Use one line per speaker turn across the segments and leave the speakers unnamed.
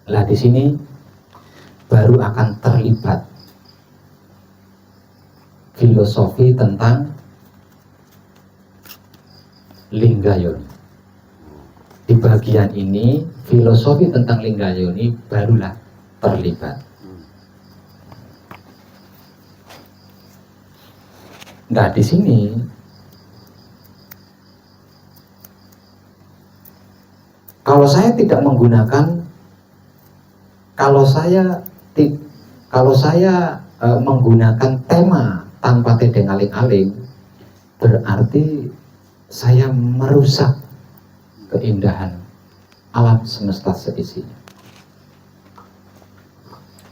Lah di sini baru akan terlibat filosofi tentang Lingga Yoni. Di bagian ini filosofi tentang Lingga Yoni barulah terlibat. Nah di sini kalau saya tidak menggunakan, kalau saya menggunakan tema tanpa tedeng aling-aling, berarti saya merusak keindahan alam semesta seisinya.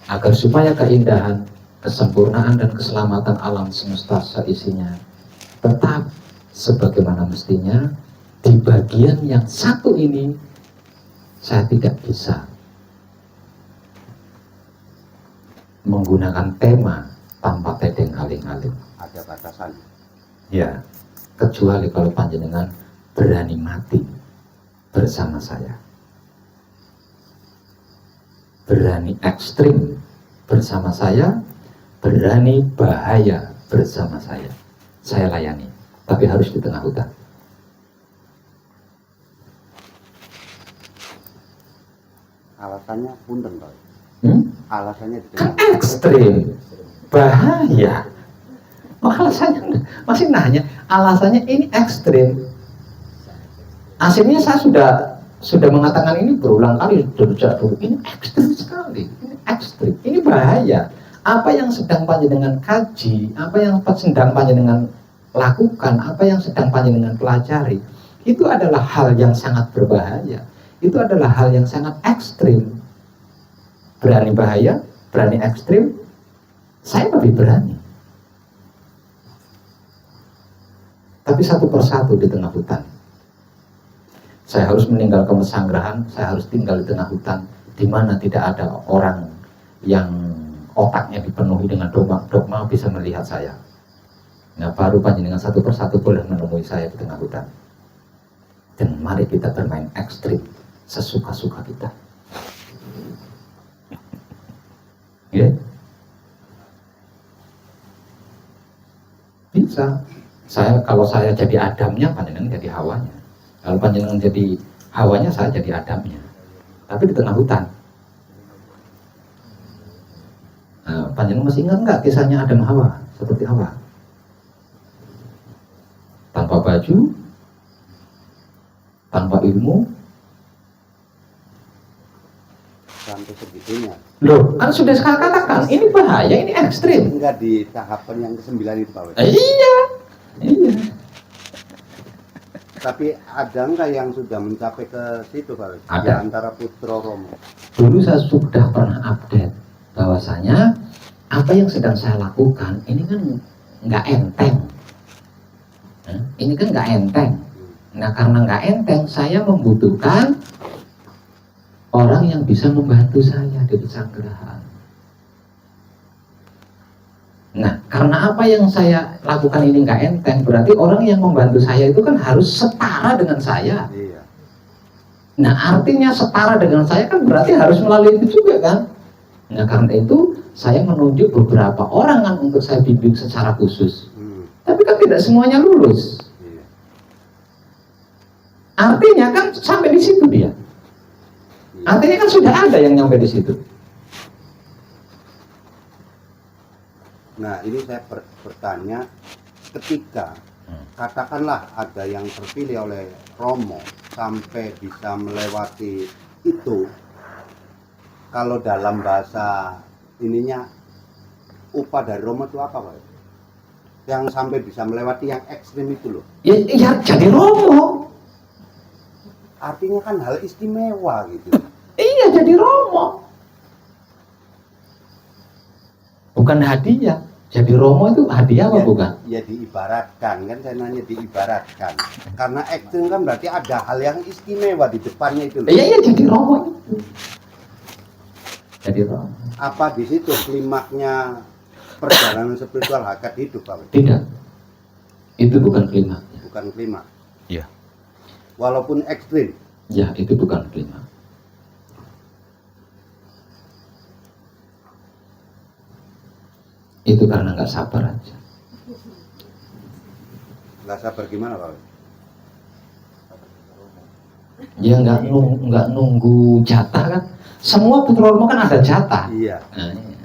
Agar supaya keindahan, kesempurnaan dan keselamatan alam semesta seisinya tetap sebagaimana mestinya, di bagian yang satu ini saya tidak bisa menggunakan tema tanpa tedeng aling-aling.
Ada batasan.
Ya, kecuali kalau panjenengan berani mati bersama saya, berani ekstrim bersama saya, berani bahaya bersama saya layani, tapi harus di tengah hutan.
Alasannya punten, Pak. Alasannya
Kan ekstrim, bahaya. Oh, alasannya masih nanya, alasannya ini ekstrim. Akhirnya saya sudah mengatakan ini berulang kali sejak dulu. Ini ekstrim sekali, ini ekstrim, ini bahaya. Apa yang sedang panjenengan kaji, apa yang sedang panjenengan lakukan, apa yang sedang panjenengan pelajari, itu adalah hal yang sangat berbahaya. Itu adalah hal yang sangat ekstrim. Berani bahaya, berani ekstrim, saya lebih berani. Tapi satu persatu di tengah hutan. Saya harus meninggalkan pesanggrahan, saya harus tinggal di tengah hutan, di mana tidak ada orang yang otaknya dipenuhi dengan dogma bisa melihat saya. Nah, baru panjenengan satu persatu boleh menemui saya di tengah hutan. Dan mari kita bermain ekstrim sesuka-suka kita. Ya? Bisa. Kalau saya jadi Adamnya, panjenengan jadi Hawanya. Kalau panjenengan jadi Hawanya, saya jadi Adamnya. Tapi di tengah hutan. Nah, panjenengan masih ingat nggak kisahnya Adam Hawa? Seperti Hawa. Tanpa baju, tanpa ilmu.
Sampai segitunya.
Loh, kan sudah saya katakan, ini bahaya, ini ekstrim.
Enggak di tahapan yang ke-9 itu, Pak.
Iya.
Tapi ada enggak yang sudah mencapai ke situ, Pak?
Ada.
Di antara Putra Romo.
Dulu saya sudah pernah update bahwasanya apa yang sedang saya lakukan ini kan nggak enteng. Ini kan nggak enteng. Nah, karena nggak enteng, saya membutuhkan orang yang bisa membantu saya di pesanggrahan. Nah, karena apa yang saya lakukan ini nggak enteng, berarti orang yang membantu saya itu kan harus setara dengan saya.
Iya.
Nah, artinya setara dengan saya kan berarti harus melalui itu juga kan. Nah, karena itu saya menunjuk beberapa orang kan untuk saya bimbing secara khusus. Tapi kan tidak semuanya lulus.
Iya.
Artinya kan sampai di situ dia. Artinya kan sudah ada yang nyampe di situ.
Nah, ini saya bertanya, ketika katakanlah ada yang terpilih oleh Romo sampai bisa melewati itu, kalau dalam bahasa ininya upah dari Romo itu apa, Pak? Yang sampai bisa melewati yang ekstrim itu loh.
Ya jadi Romo.
Artinya kan hal istimewa gitu.
Iya, jadi Romo. Bukan hadiah. Jadi Romo itu hadiah apa
Ya,
bukan?
ya diibaratkan, kan saya nanya diibaratkan. Karena ekstrim kan berarti ada hal yang istimewa di depannya itu loh.
Iya, jadi Romo itu. Jadi Romo.
Apa di situ klimaknya perjalanan spiritual hakikat hidup, Pak?
Tidak. Itu bukan klimaknya.
Bukan klimak.
Iya.
Walaupun ekstrim.
Ya, itu bukan klimak. Itu karena nggak sabar aja.
Nggak sabar gimana Pak?
Ya nggak nunggu jatah kan. Semua putra Romo kan ada jatah.
Iya.
Nah, iya.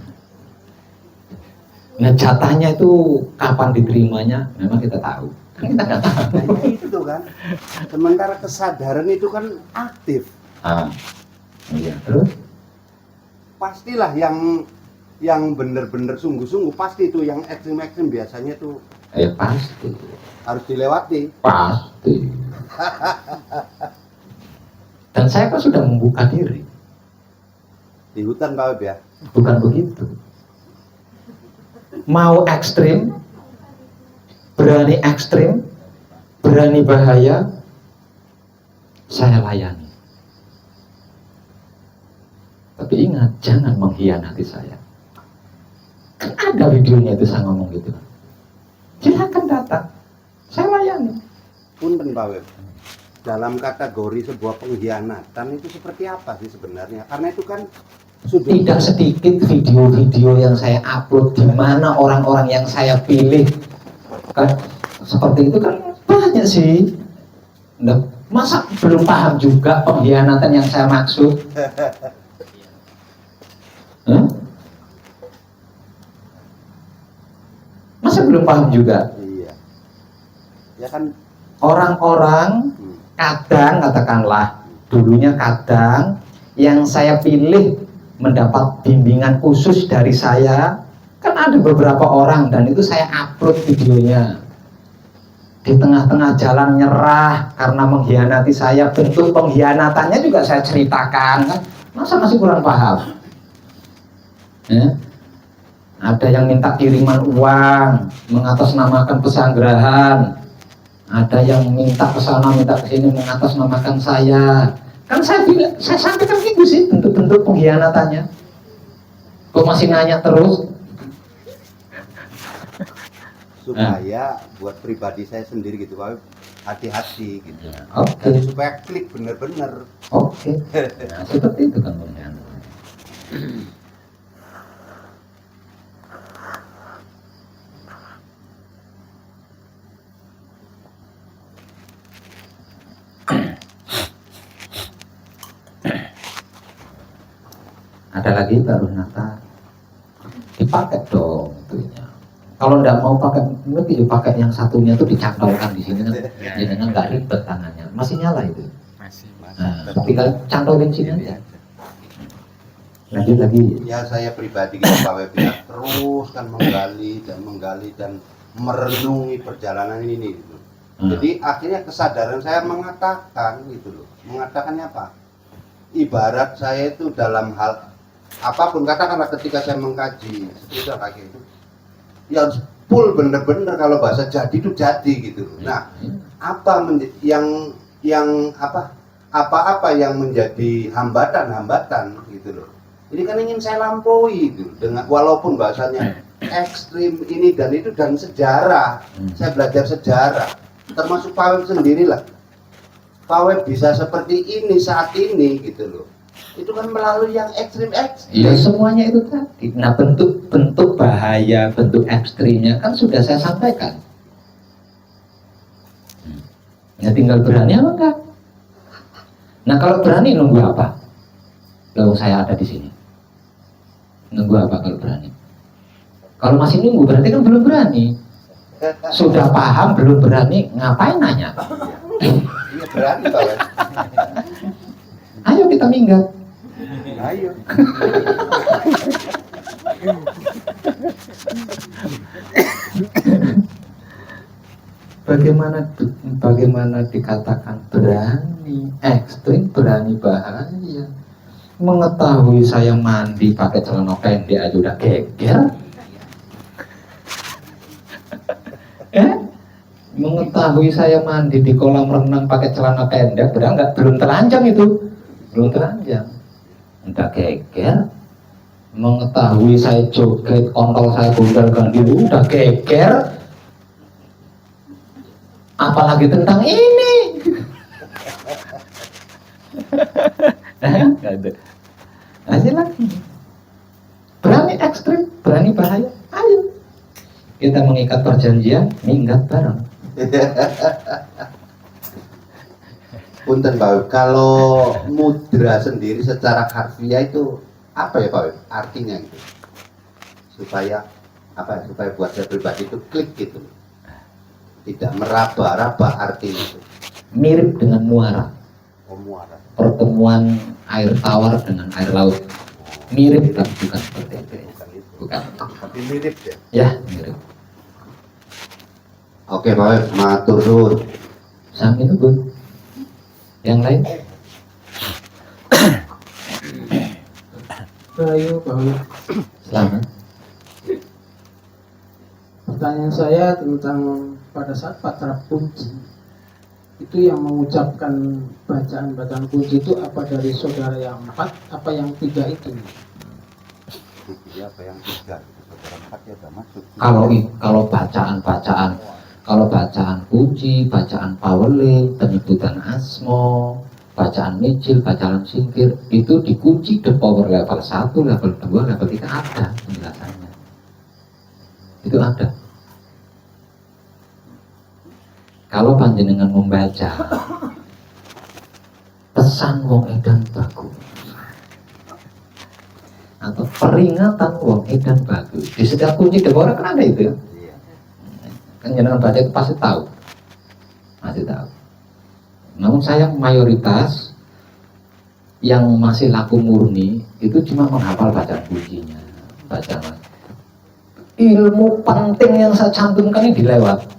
Nah, jatahnya itu kapan diterimanya memang kita tahu. Kan kita nggak tahu.
Nah, itu kan. Sementara kesadaran itu kan aktif.
Ah, iya. Terus?
Pastilah yang benar-benar sungguh-sungguh pasti itu, yang ekstrim-ekstrim biasanya tuh
Pasti.
harus dilewati.
Pasti. Dan saya kan sudah membuka diri.
Di hutan Pak Web ya.
Bukan begitu. Mau ekstrim, berani ekstrim, berani bahaya, saya layani. Tapi ingat, jangan mengkhianati saya. Kan ada videonya itu saya ngomong gitu. Silakan datang, saya layani.
Punten Pak Web. Dalam kategori sebuah pengkhianatan itu seperti apa sih sebenarnya? Karena itu kan sudah
Tidak sedikit video-video yang saya upload di mana orang-orang yang saya pilih kan seperti itu kan banyak sih. Nah, masa belum paham juga pengkhianatan yang saya maksud? Hah? Masa belum paham juga?
iya. Ya kan
Orang-orang kadang katakanlah dulunya kadang yang saya pilih mendapat bimbingan khusus dari saya kan ada beberapa orang dan itu saya upload videonya. Di tengah-tengah jalan nyerah karena mengkhianati saya, bentuk pengkhianatannya juga saya ceritakan kan. Masa masih kurang paham? Ya? Ada yang minta kiriman uang mengatasnamakan pesanggerahan, ada yang minta ke sana minta ke sini mengatasnamakan saya. Kan saya bilang, saya sampaikan gitu sih bentuk-bentuk pengkhianatannya. Kok masih nanya terus?
supaya buat pribadi saya sendiri gitu Pak Web, hati-hati gitu.
Oke,
Dan supaya klik bener-bener.
oke. Nah, seperti itu kan pengkhianatan. Ada lagi baru nata dipakai dong itunya. Kalau nggak mau pakai ini ya pakai yang satunya tuh dicantolkan di sini kan, jadi kan nggak ribet tangannya, masih nyala itu.
Masih.
Nah, tapi kalau cantolin sini aja. Lanjut lagi.
Ya saya pribadi gitu Pak Web ya, terus kan menggali dan merenungi perjalanan ini gitu. Jadi akhirnya kesadaran saya mengatakan gitu loh. Mengatakannya apa? Ibarat saya itu dalam hal apapun, katakanlah ketika saya mengkaji spiritual kayak gitu, ya harus full bener-bener, kalau bahasa jadi itu jadi gitu loh. Nah, apa apa yang menjadi hambatan gitu loh. Ini kan ingin saya lampaui gitu, dengan walaupun bahasanya ekstrim ini dan itu dan sejarah. Saya belajar sejarah, termasuk Pak Web sendirilah. Pak Web bisa seperti ini saat ini gitu loh. Itu kan melalui yang ekstrim-ekstrim.
Ya semuanya itu tadi. Nah bentuk bahaya, bentuk ekstrimnya kan sudah saya sampaikan. Ya tinggal berani apa enggak? Nah kalau berani nunggu apa? Lalu saya ada di sini. Nunggu apa kalau berani? Kalau masih nunggu berarti kan belum berani. Sudah paham belum berani, ngapain nanya?
Iya berani Pak Web.
Ayo kita minggat.
Ayo.
Bagaimana dikatakan berani, ekstrim, berani bahaya. Mengetahui saya mandi pakai celana pendek aja udah geger. Mengetahui saya mandi di kolam renang pakai celana pendek, belum telanjang itu, belum telanjang, udah geger. Mengetahui saya joget, kontol saya gondal gandil, udah geger. Apalagi tentang ini. Aja lagi. Berani ekstrim, berani bahaya, ayo. kita mengikat perjanjian, minggat bareng.
Punten Pak Wib, kalau mudra sendiri secara harfiah itu apa ya Pak Wib? Artinya itu supaya apa ya, supaya buat saya pribadi itu klik gitu, tidak meraba-raba artinya itu.
Mirip dengan muara,
Muara.
pertemuan air tawar dengan air laut. Mirip tapi bukan seperti itu. Bukan.
Tapi mirip ya.
Ya, mirip.
Oke Pak Wib, matur suwun.
Sami itu Bun. Yang lain?
Rayu Pak Wib.
Selamat.
Pertanyaan saya tentang pada saat patra kunci itu yang mengucapkan bacaan-bacaan kunci itu apa dari saudara yang 4 apa yang 3 itu?
Iya, apa yang 3? Saudara 4 ya udah masuk.
Kalau bacaan kunci, bacaan pawele, penyebutan asmo, bacaan micil, bacaan singkir itu dikunci the power level 1, level 2, level 3 ada penjelasannya. Itu ada. Kalau panjenengan membaca pesan wong edan bagus atau peringatan wong edan bagus di setiap kunci dekoran kan ada itu ya.
Iya.
Kan jenengan baca itu pasti tahu, masih tahu. Namun sayang mayoritas yang masih laku murni itu cuma menghafal bacaan kuncinya, bacaan. Ilmu penting yang saya cantumkan ini dilewat.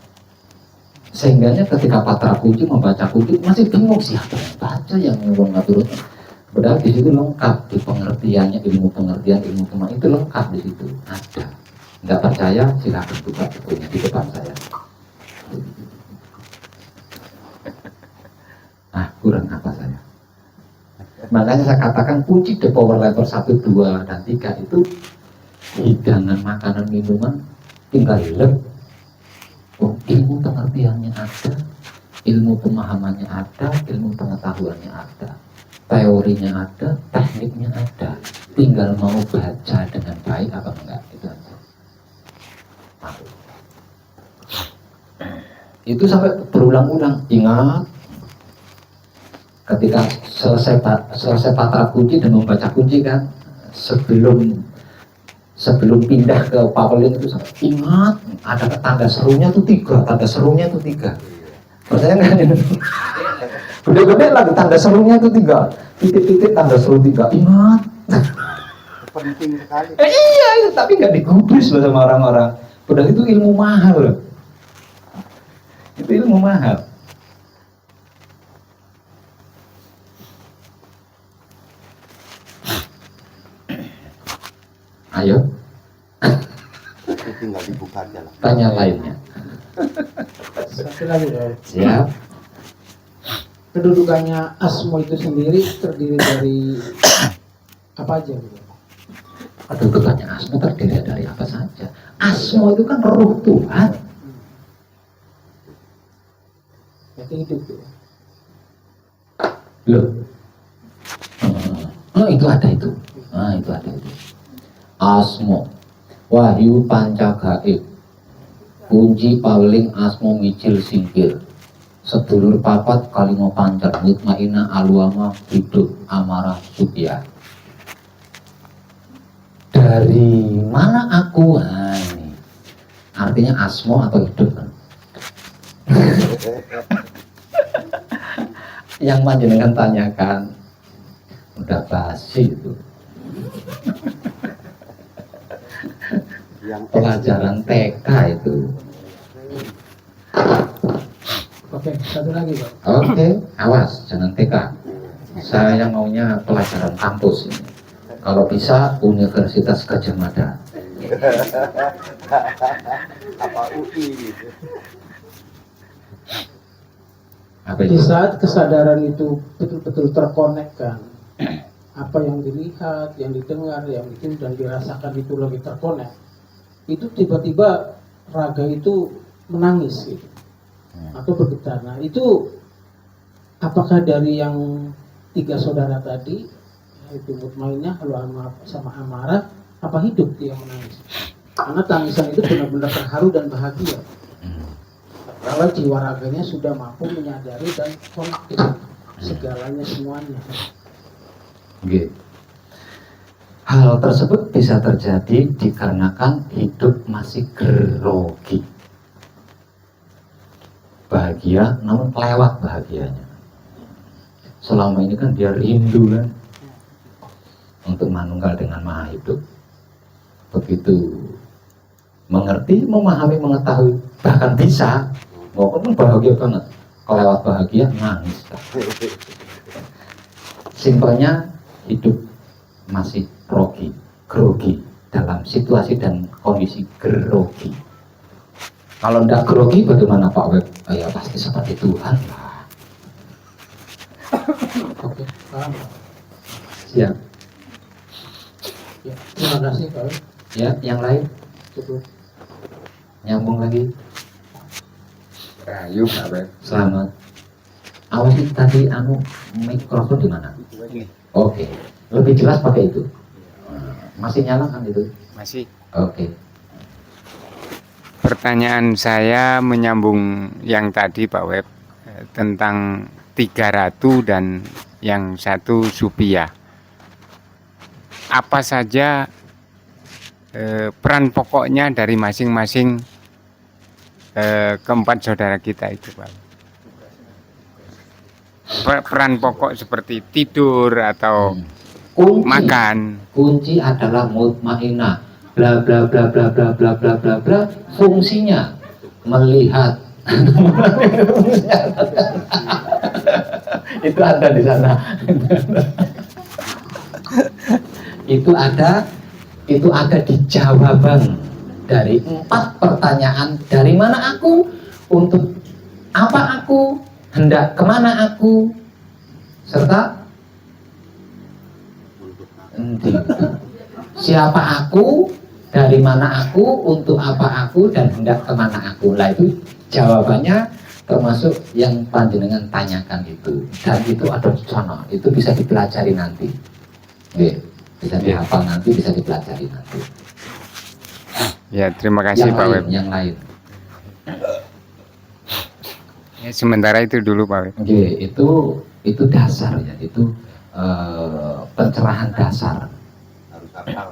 Sehingganya ketika patra kunci membaca kunci masih bingung siapa yang baca yang ngomong ngatur. Padahal di situ lengkap di pengertiannya, ilmu pengertian, ilmu pemahaman itu lengkap di situ ada. Nggak percaya silakan buka bukunya di depan saya. Kurang apa saya? Makanya saya katakan kunci the power level 1, 2, dan 3 itu hidangan makanan minuman tinggal lep. Ilmu pengertiannya ada, ilmu pemahamannya ada, ilmu pengetahuannya ada, teorinya ada, tekniknya ada, tinggal mau baca dengan baik apa enggak, itu aja. Itu sampai berulang-ulang. Ingat, ketika selesai patra kunci dan membaca kunci kan, sebelum pindah ke pawelin itu ingat ada tanda serunya tuh 3, tanda serunya tuh 3. Percaya nggak ini? Gede-gede lagi tanda serunya tuh 3, titik-titik tanda seru 3. Ingat.
Penting sekali.
Iya itu, tapi nggak digubris loh sama orang-orang. Padahal itu ilmu mahal loh. Itu ilmu mahal. Ayo.
Tinggal dibuka aja lah.
Tanya lainnya.
Satu lagi Pak Wib.
Siap.
Kedudukannya asmo itu sendiri terdiri dari apa aja gitu?
Kedudukannya asmo terdiri dari apa saja. Asmo itu kan ruh Tuhan.
Berarti hidup tuh.
Loh. Oh itu ada itu. Nah itu ada itu. Asmo, wahyu pancagaib, kunci paling asmo micil singkir, sedulur papat kalimo pancar, mutmaina aluama hidup amarah subya. Dari mana aku? Nah, ini artinya asmo atau hidup kan? Yang panjenengan tanyakan udah basi itu.
Yang
Pelajaran TK itu.
Oke, satu lagi Pak.
Oke, awas jangan TK. Saya maunya pelajaran kampus ini. Kalau bisa Universitas Gadjah Mada.
apa UI gitu.
Apa
Di
itu?
saat kesadaran itu betul-betul terkonekkan, apa yang dilihat, yang didengar, yang itu dan dirasakan itu lagi terkonek, itu tiba-tiba raga itu menangis gitu, atau bergetar. Nah itu apakah dari yang 3 saudara tadi, yaitu mutmainah, lalu sama amarah, apa hidup dia menangis? Karena tangisan itu benar-benar terharu dan bahagia. Kalau jiwa raganya sudah mampu menyadari dan konektif segalanya semuanya.
Oke. Hal tersebut bisa terjadi dikarenakan hidup masih grogi. Bahagia namun kelewat bahagianya. Selama ini kan dia rindu kan untuk manunggal dengan maha hidup. Begitu mengerti, memahami, mengetahui, bahkan bisa, kan bahagia banget. Kelewat bahagia, nangis. Simpelnya hidup masih grogi dalam situasi dan kondisi grogi. Kalau tidak grogi bagaimana Pak Web? Ya pasti seperti Tuhan lah.
Oke, paham.
Siap.
Ya, terima kasih Pak.
Ya, yang lain
Cukup.
nyambung lagi.
Rayu Pak Web.
Selamat. Awas itu tadi mikrofon di mana?
Ini
Oke, lebih jelas pakai itu. Masih nyala kan itu?
masih.
Oke.
Pertanyaan saya menyambung yang tadi Pak Web tentang 3 ratu dan yang satu Supia. Apa saja peran pokoknya dari masing-masing keempat saudara kita itu Pak? Peran pokok seperti tidur atau makan.
Kunci adalah mutmainah. Bla bla bla bla bla bla bla bla bla. Fungsinya melihat. Itu ada di sana. Itu ada di jawaban dari 4 pertanyaan. Dari mana aku, untuk apa aku, hendak kemana aku, serta siapa aku, dari mana aku, untuk apa aku, dan hendak kemana aku. Lah itu jawabannya termasuk yang panjenengan tanyakan itu. Dan itu ada di sana, itu bisa dipelajari nanti. Oke, bisa dihafal nanti, bisa dipelajari nanti.
Ya, terima kasih Pak Web.
Yang lain.
Ya, sementara itu dulu Pak Web.
Oke, itu dasar ya, itu pencerahan dasar.
Harus hafal.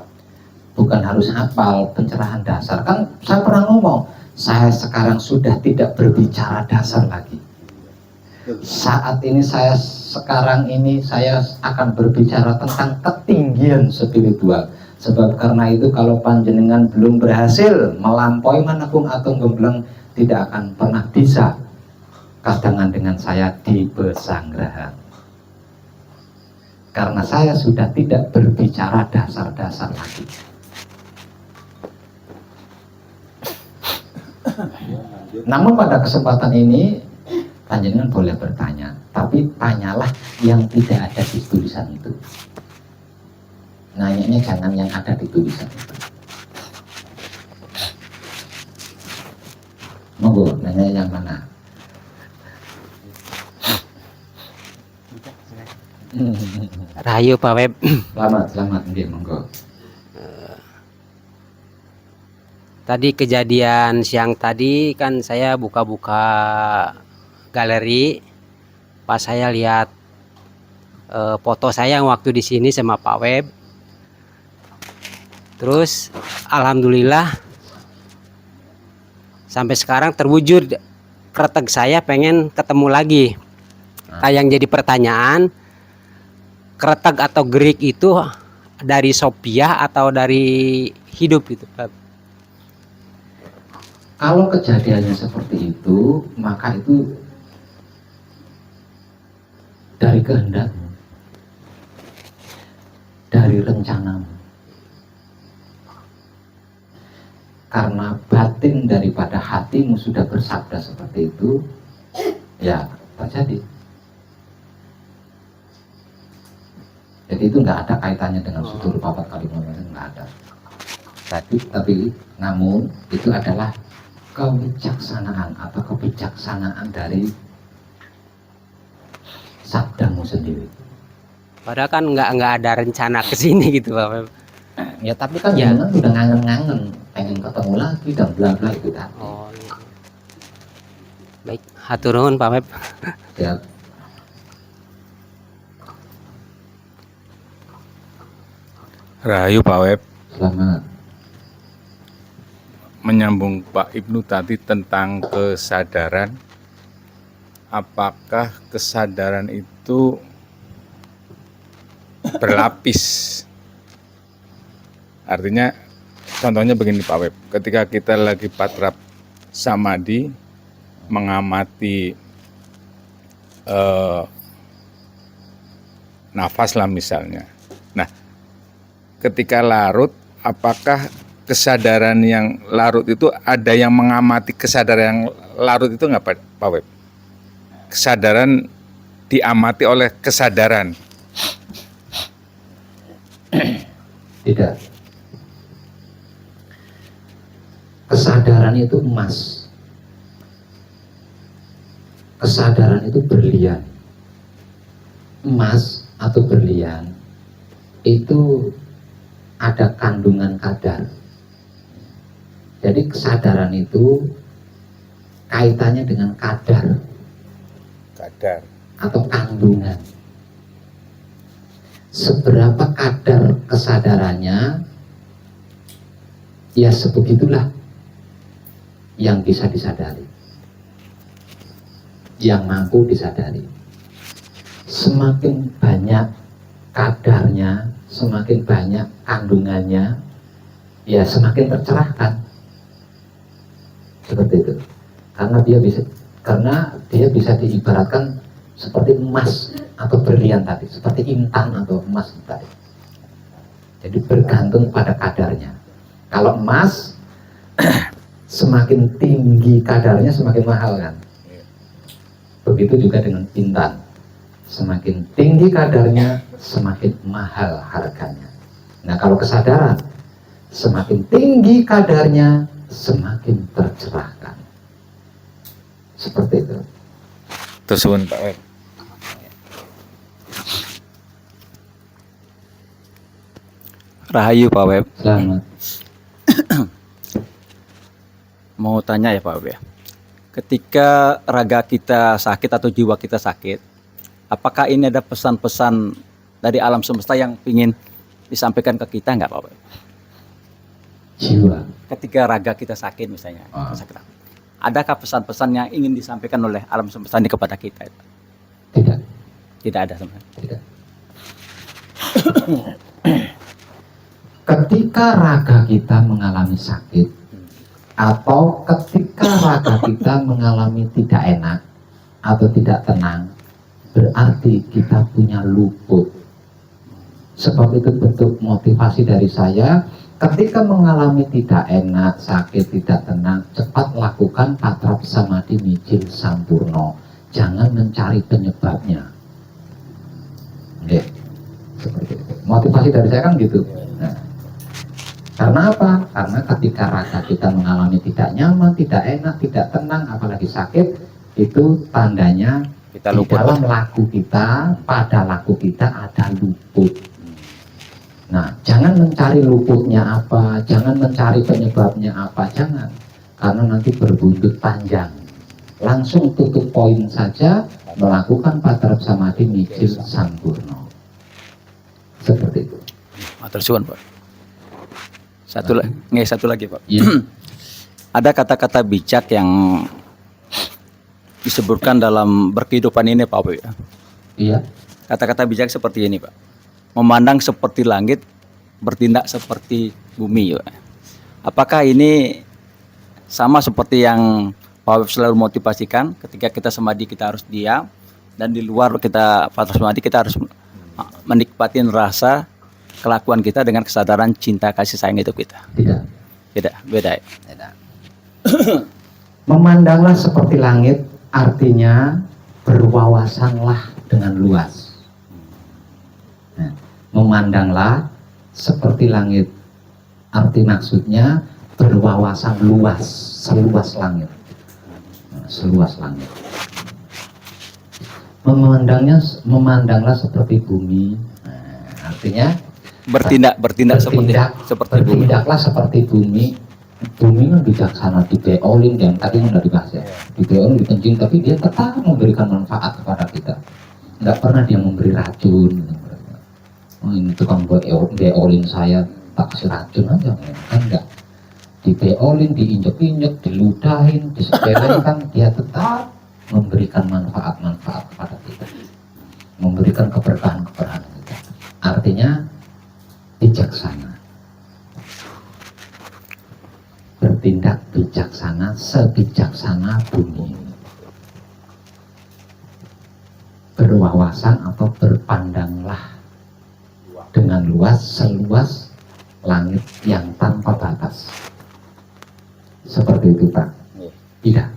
Bukan harus hafal, pencerahan dasar. Kan saya pernah ngomong, saya sekarang sudah tidak berbicara dasar lagi. Saat ini saya akan berbicara tentang ketinggian spiritual. Sebab karena itu kalau panjenengan belum berhasil melampaui Manapung Atung Gembleng, tidak akan pernah bisa kadangan dengan saya di Pesanggrahan. Karena saya sudah tidak berbicara dasar-dasar lagi. Namun pada kesempatan ini panjenengan boleh bertanya, tapi tanyalah yang tidak ada di tulisan itu. Nanyanya jangan yang ada di tulisan itu. Monggo, nanya yang mana?
Rahayu Pak Web.
Selamat, nggih, monggo.
Tadi kejadian siang tadi kan saya buka-buka galeri, pas saya lihat foto saya waktu di sini sama Pak Web. Terus alhamdulillah sampai sekarang terwujud kretek saya, pengen ketemu lagi. Yang jadi pertanyaan, kretek atau gerik itu dari Sophia atau dari hidup gitu Pak?
Kalau kejadiannya seperti itu, maka itu dari kehendakmu, dari rencanamu. Karena batin daripada hatimu sudah bersabda seperti itu, ya terjadi. Jadi itu nggak ada kaitannya dengan sutur papat kali ngomongin, nggak ada. Tapi namun itu adalah kebijaksanaan atau kebijaksanaan dari sabdamu sendiri.
Padahal kan nggak ada rencana ke sini gitu Pak.
Ya tapi kan
Ya.
jangan udah ngangen-ngangen pengen ketemu lagi dan bla bla itu tadi.
Oh, iya. Baik, hatur nuhun Pak Web.
Ya,
Rahayu Pak Web,
selamat.
menyambung Pak Ibnu tadi tentang kesadaran. Apakah kesadaran itu berlapis? Artinya contohnya begini Pak Web, ketika kita lagi patrap samadhi mengamati nafas lah misalnya. Nah, ketika larut, apakah kesadaran yang larut itu ada yang mengamati kesadaran yang larut itu nggak Pak Web? Kesadaran diamati oleh kesadaran.
Tidak. Kesadaran itu emas. Kesadaran itu berlian. Emas atau berlian itu ada kandungan kadar. Jadi kesadaran itu kaitannya dengan kadar
Kadar.
atau kandungan. Seberapa kadar kesadarannya, ya sebegitulah yang bisa disadari, yang mampu disadari. Semakin banyak kadarnya, semakin banyak kandungannya, ya semakin tercerahkan. Seperti itu. Karena dia bisa diibaratkan seperti emas atau berlian tadi, seperti intan atau emas tadi. Jadi bergantung pada kadarnya. Kalau emas semakin tinggi kadarnya semakin mahal kan. Begitu juga dengan intan. Semakin tinggi kadarnya semakin mahal harganya. Nah, kalau kesadaran semakin tinggi kadarnya semakin tercerahkan. Seperti itu.
Tersuwun Pak Web.
Rahayu Pak Web,
Selamat.
mau tanya ya Pak Web ya. Ketika raga kita sakit atau jiwa kita sakit, apakah ini ada pesan-pesan dari alam semesta yang ingin disampaikan ke kita nggak Pak Web?
Jiwa.
Ketika raga kita sakit misalnya, sakit apa? Adakah pesan-pesan yang ingin disampaikan oleh alam semesta ini kepada kita?
Tidak.
Tidak ada sebenarnya.
Tidak. Ketika raga kita mengalami sakit atau ketika raga kita mengalami tidak enak atau tidak tenang, berarti kita punya luput. Sebab itu bentuk motivasi dari saya, ketika mengalami tidak enak, sakit, tidak tenang, cepat lakukan patrap samadhi mijil sampurno. Jangan mencari penyebabnya. Oke. Seperti itu. Motivasi dari saya kan gitu. Nah, karena apa? Karena ketika raga kita mengalami tidak nyaman, tidak enak, tidak tenang, apalagi sakit, itu tandanya
Kita
di
luput.
dalam laku kita, pada laku kita ada luput. Nah, jangan mencari luputnya apa, jangan mencari penyebabnya apa, jangan. Karena nanti berbuntut panjang. Langsung tutup poin saja, melakukan patrap samadhi mijil sampurno. Seperti itu.
Matur suwun Pak. Satu lagi Pak.
Iya.
Ada kata-kata bijak yang disebutkan dalam berkehidupan ini Pak Web ya.
Iya.
Kata-kata bijak seperti ini Pak. Memandang seperti langit, bertindak seperti bumi. Ya. Apakah ini sama seperti yang Pak Web selalu motivasikan, ketika kita samadhi kita harus diam, dan di luar kita patrap samadhi kita harus menikmati rasa kelakuan kita dengan kesadaran cinta kasih sayang itu kita.
Tidak.
Beda ya.
Memandanglah seperti langit, artinya berwawasanlah dengan luas. Nah, memandanglah seperti langit, arti maksudnya berwawasan luas, seluas langit. Nah, seluas langit. Memandanglah seperti bumi. Nah, artinya
Bertindak seperti bumi.
bertindaklah seperti bumi. bumi kan bijaksana, dibeolin yang tadi yang udah dibahas ya, dibeolin, dikencing, tapi dia tetap memberikan manfaat kepada kita. Nggak pernah dia memberi racun. Oh, ini tukang beolin saya tak kasih racun aja, kan enggak. Dibeolin, diinjek-injek, diludahin, disepelekan, dia tetap memberikan manfaat-manfaat kepada kita, memberikan keberkahan-keberkahan kita. Artinya bijaksana, bertindak bijaksana, sebijaksana bumi, berwawasan atau berpandanglah dengan luas seluas langit yang tanpa batas. Seperti itu Pak. Tidak.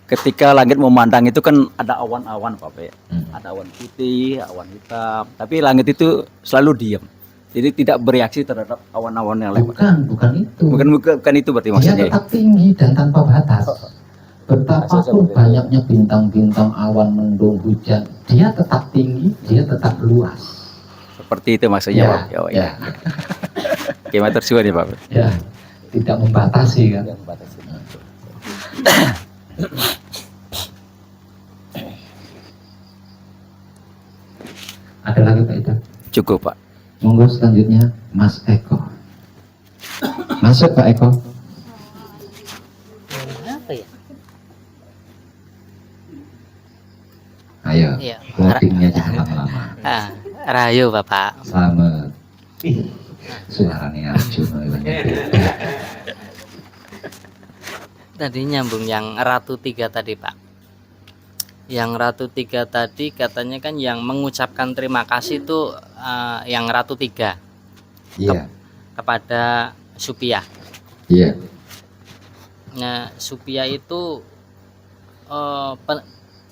Ketika langit memandang itu kan ada awan-awan Pak ya.
Hmm.
Ada awan putih, awan hitam, tapi langit itu selalu diam. Jadi tidak bereaksi terhadap awan-awan yang lain.
Bukan itu.
Bukan itu berarti
Dia
maksudnya.
tetap tinggi dan tanpa batas. Betapapun banyaknya bintang-bintang, awan, mendung, hujan, dia tetap tinggi, dia tetap luas.
Seperti itu maksudnya
Ya,
Pak. Oh,
ya.
Oke, matur suwun ya Pak.
Ya, tidak membatasi kan. Ada lagi Pak itu?
Cukup Pak.
Monggo selanjutnya Mas Eko. Masuk Pak Eko.
Apa ya?
Ayo,
Iya.
loadingnya jangan lama-lama.
Rahayu Bapak.
Selamat. Ih, suaranya Arjuna banyak.
Tadi nyambung yang Ratu 3 tadi Pak. Yang Ratu 3 tadi katanya kan yang mengucapkan terima kasih itu yang Ratu 3
Iya,
kepada Supia.
iya.
Nah, Supia itu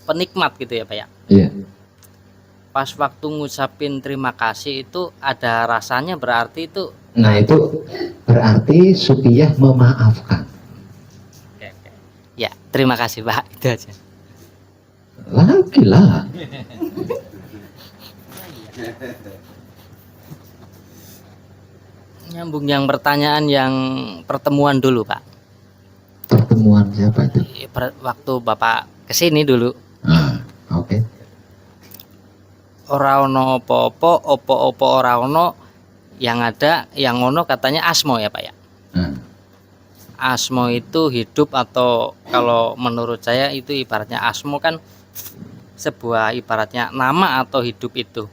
penikmat gitu ya Pak ya.
Iya.
Pas waktu ngucapin terima kasih itu ada rasanya, berarti itu
Nah itu berarti Supiyah memaafkan.
ya terima kasih Pak, itu aja.
Lagi lah.
Nyambung yang pertanyaan yang pertemuan dulu Pak.
Pertemuan siapa itu?
Waktu Bapak kesini dulu,
Ah, oke.
ora ono opo-opo, opo-opo ora ono, yang ada yang ono katanya asmo ya Pak ya.
Ah,
Asmo itu hidup, atau kalau menurut saya itu ibaratnya asmo kan sebuah ibaratnya nama atau hidup itu.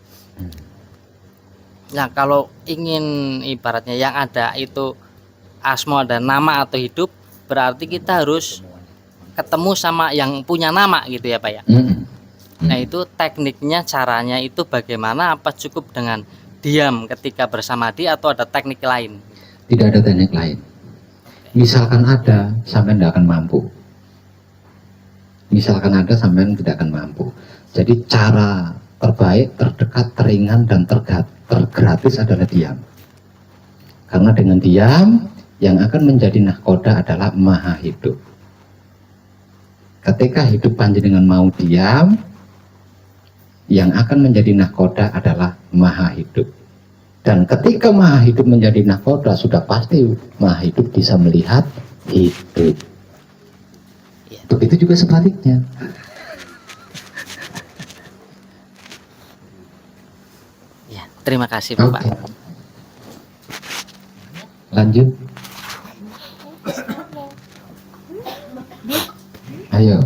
Nah kalau ingin ibaratnya yang ada itu asmo ada nama atau hidup, berarti kita harus ketemu sama yang punya nama gitu ya Pak ya. Nah itu tekniknya, caranya itu bagaimana? Apa cukup dengan diam ketika bersama dia atau ada teknik lain?
Tidak ada teknik lain. Misalkan ada, sampean tidak akan mampu. Misalkan ada, sampean tidak akan mampu. Jadi cara terbaik, terdekat, teringan, dan tergratis adalah diam. Karena dengan diam, yang akan menjadi nahkoda adalah maha hidup. Ketika hidup panjenengan mau diam, yang akan menjadi nahkoda adalah maha hidup. Dan ketika maha hidup menjadi nahkoda, sudah pasti maha hidup bisa melihat hidup.
Ya.
Begitu juga sebaliknya.
Ya, terima kasih
Oke.
Bapak.
Lanjut. Ayo.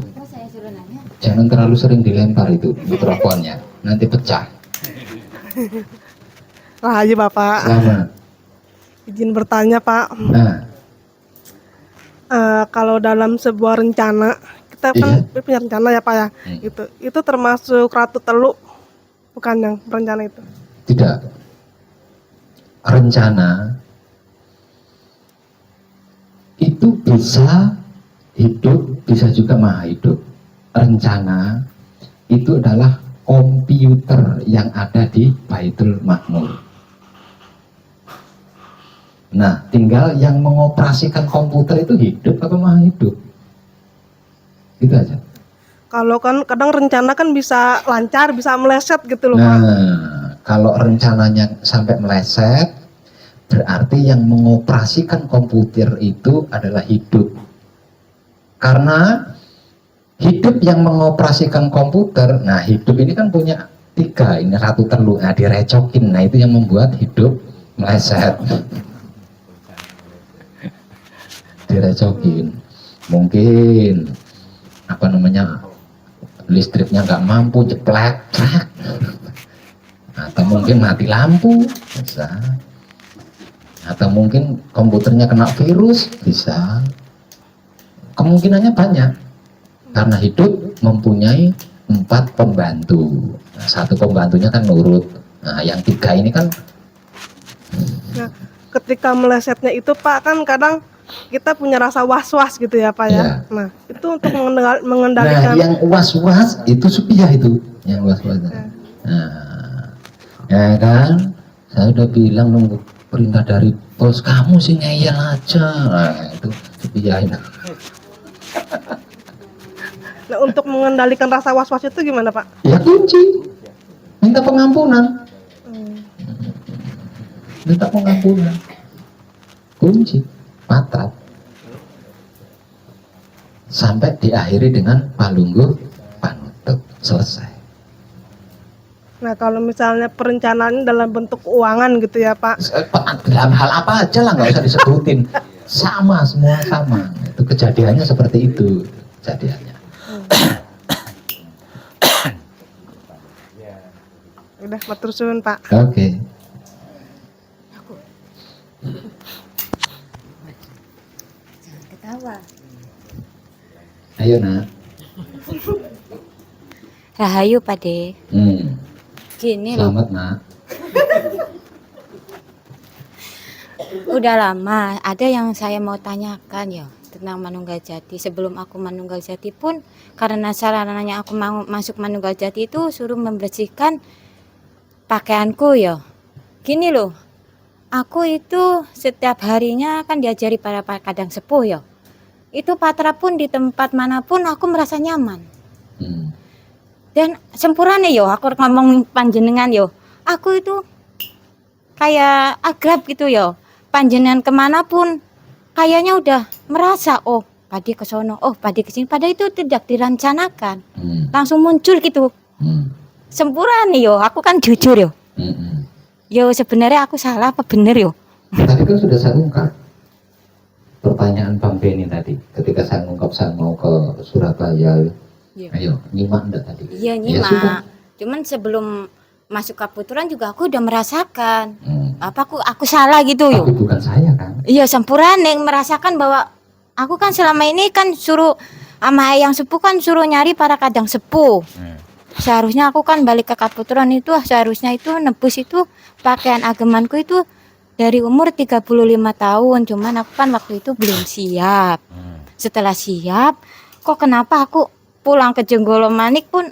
Jangan terlalu sering dilempar itu mikrofonnya, nanti pecah.
Rahayu Bapak,
Selamat.
izin bertanya Pak.
Nah,
Kalau dalam sebuah rencana, kita kan punya rencana ya Pak ya, itu termasuk Ratu Teluk, bukan yang rencana itu?
tidak. Rencana itu bisa hidup, bisa juga maha hidup. Rencana itu adalah komputer yang ada di Baitul Makmur. Nah, tinggal yang mengoperasikan komputer itu hidup atau maha hidup. Itu aja.
Kalau kan kadang rencana kan bisa lancar, bisa meleset gitu loh Pak.
Nah, kalau rencananya sampai meleset, berarti yang mengoperasikan komputer itu adalah hidup. Karena hidup yang mengoperasikan komputer, nah hidup ini kan punya 3, ini ratu teluk, nah direcokin, nah itu yang membuat hidup meleset. Direcokin, mungkin apa namanya, listriknya nggak mampu, jeplek, atau mungkin mati lampu, bisa. Atau mungkin komputernya kena virus, bisa. Kemungkinannya banyak, karena hidup mempunyai 4 pembantu. Nah, 1 pembantunya kan nurut. Nah, yang 3 ini kan.
Nah, ketika melesetnya itu Pak, kan kadang kita punya rasa was-was gitu ya Pak ya.
Ya.
Nah, itu untuk mengendalikan.
Nah, yang was-was itu supaya itu, yang was-was. Nah, ya kan, saya udah bilang nunggu perintah dari bos, kamu sih ngeyel aja. Nah, itu supaya itu.
Nah, untuk mengendalikan rasa was-was itu gimana Pak?
Ya kunci, minta pengampunan, minta pengampunan, kunci, patrat, sampai diakhiri dengan palungguh panutup, selesai.
Nah, kalau misalnya perencanaan dalam bentuk keuangan gitu ya Pak.
Dalam hal apa aja lah, nggak usah disebutin, sama, semua sama. Itu kejadiannya seperti itu, kejadiannya.
Udah matur suwun Pak.
Oke.
Jangan ketawa.
Ayo nak.
Rahayu Pade. Gini loh,
Selamat nak.
udah lama ada yang saya mau tanyakan ya tentang Manunggal Jati. Sebelum aku Manunggal Jati pun, karena sarananya aku mau masuk Manunggal Jati itu suruh membersihkan pakaianku ya. Gini loh, aku itu setiap harinya kan diajari para kadang sepuh ya. Itu patra pun di tempat manapun aku merasa nyaman. Dan sempurna yo, aku ngomong panjenengan yo, aku itu kayak akrab gitu yo. Panjenengan kemanapun kayaknya udah merasa, oh padi ke sono, oh padi ke sini. Padahal itu tidak direncanakan, langsung muncul gitu. Sempurna yo, aku kan jujur yo. Yo sebenarnya aku salah apa bener yo?
Tadi kan sudah saya ungkap pertanyaan Bang Beni tadi, ketika saya ngungkap saya mau ke Surabaya.
Iya.
Ayo, nyimak enggak tadi?
Iya
Ya sudah.
nyimak. Cuman sebelum masuk Kaputuran juga aku udah merasakan apa aku salah gitu yo.
Tapi bukan saya kan?
Iya sempurna yang merasakan bahwa aku kan selama ini kan suruh sama yang sepuh kan suruh nyari para kadang sepuh. Seharusnya aku kan balik ke Kaputuran itu seharusnya itu nebus itu pakaian agemanku itu dari umur 35 tahun. Cuman aku kan waktu itu belum siap. Setelah siap, kok kenapa aku pulang ke Jenggolo Manik pun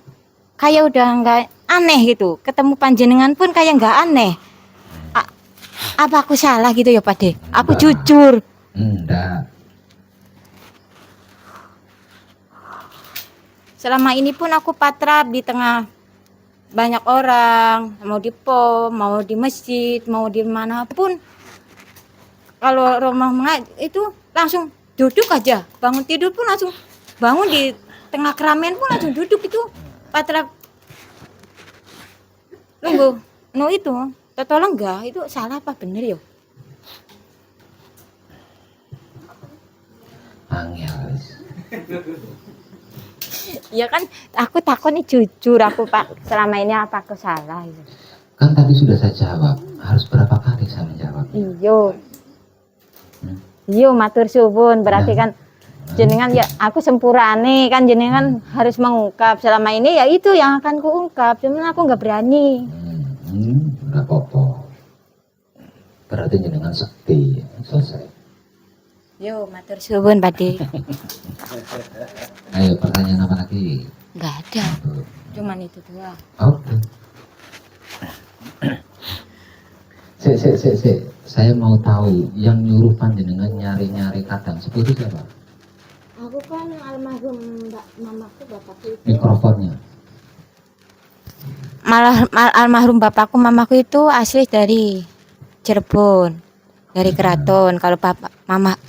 kayak udah nggak aneh gitu. Ketemu panjenengan pun kayak nggak aneh. Apa aku salah gitu ya Pak De? Aku jujur.
Enggak.
Selama ini pun aku patrap di tengah banyak orang, mau di pom, mau di masjid, mau di manapun. Kalau rumah itu langsung duduk aja, bangun tidur pun langsung bangun di tengah keramaian pun langsung duduk itu patrap. Nunggu, itu, tolong enggak, itu salah apa bener yo?
Angel.
Ya kan, aku takut nih jujur aku Pak, selama ini apa aku salah gitu.
Kan tadi sudah saya jawab, harus berapa kali saya menjawab?
Iyo. Iyo matur suwun, berarti kan jenengan ya aku sempurane kan jenengan harus mengungkap. Selama ini ya itu yang akan kuungkap, cuman aku nggak berani.
Enggak apa-apa. Berarti jenengan sakti, selesai.
Yo matur suwun Pak De.
Ayo pertanyaan apa lagi?
Nggak ada, cuman itu doang.
Oke. Saya mau tahu yang nyuruh panjenengan nyari-nyari kadang sepuh itu siapa?
Aku kan almarhum mbak mamaku bapakku itu.
Mikrofonnya.
Malah almarhum bapakku mamaku itu asli dari Cirebon. dari keraton. Kalau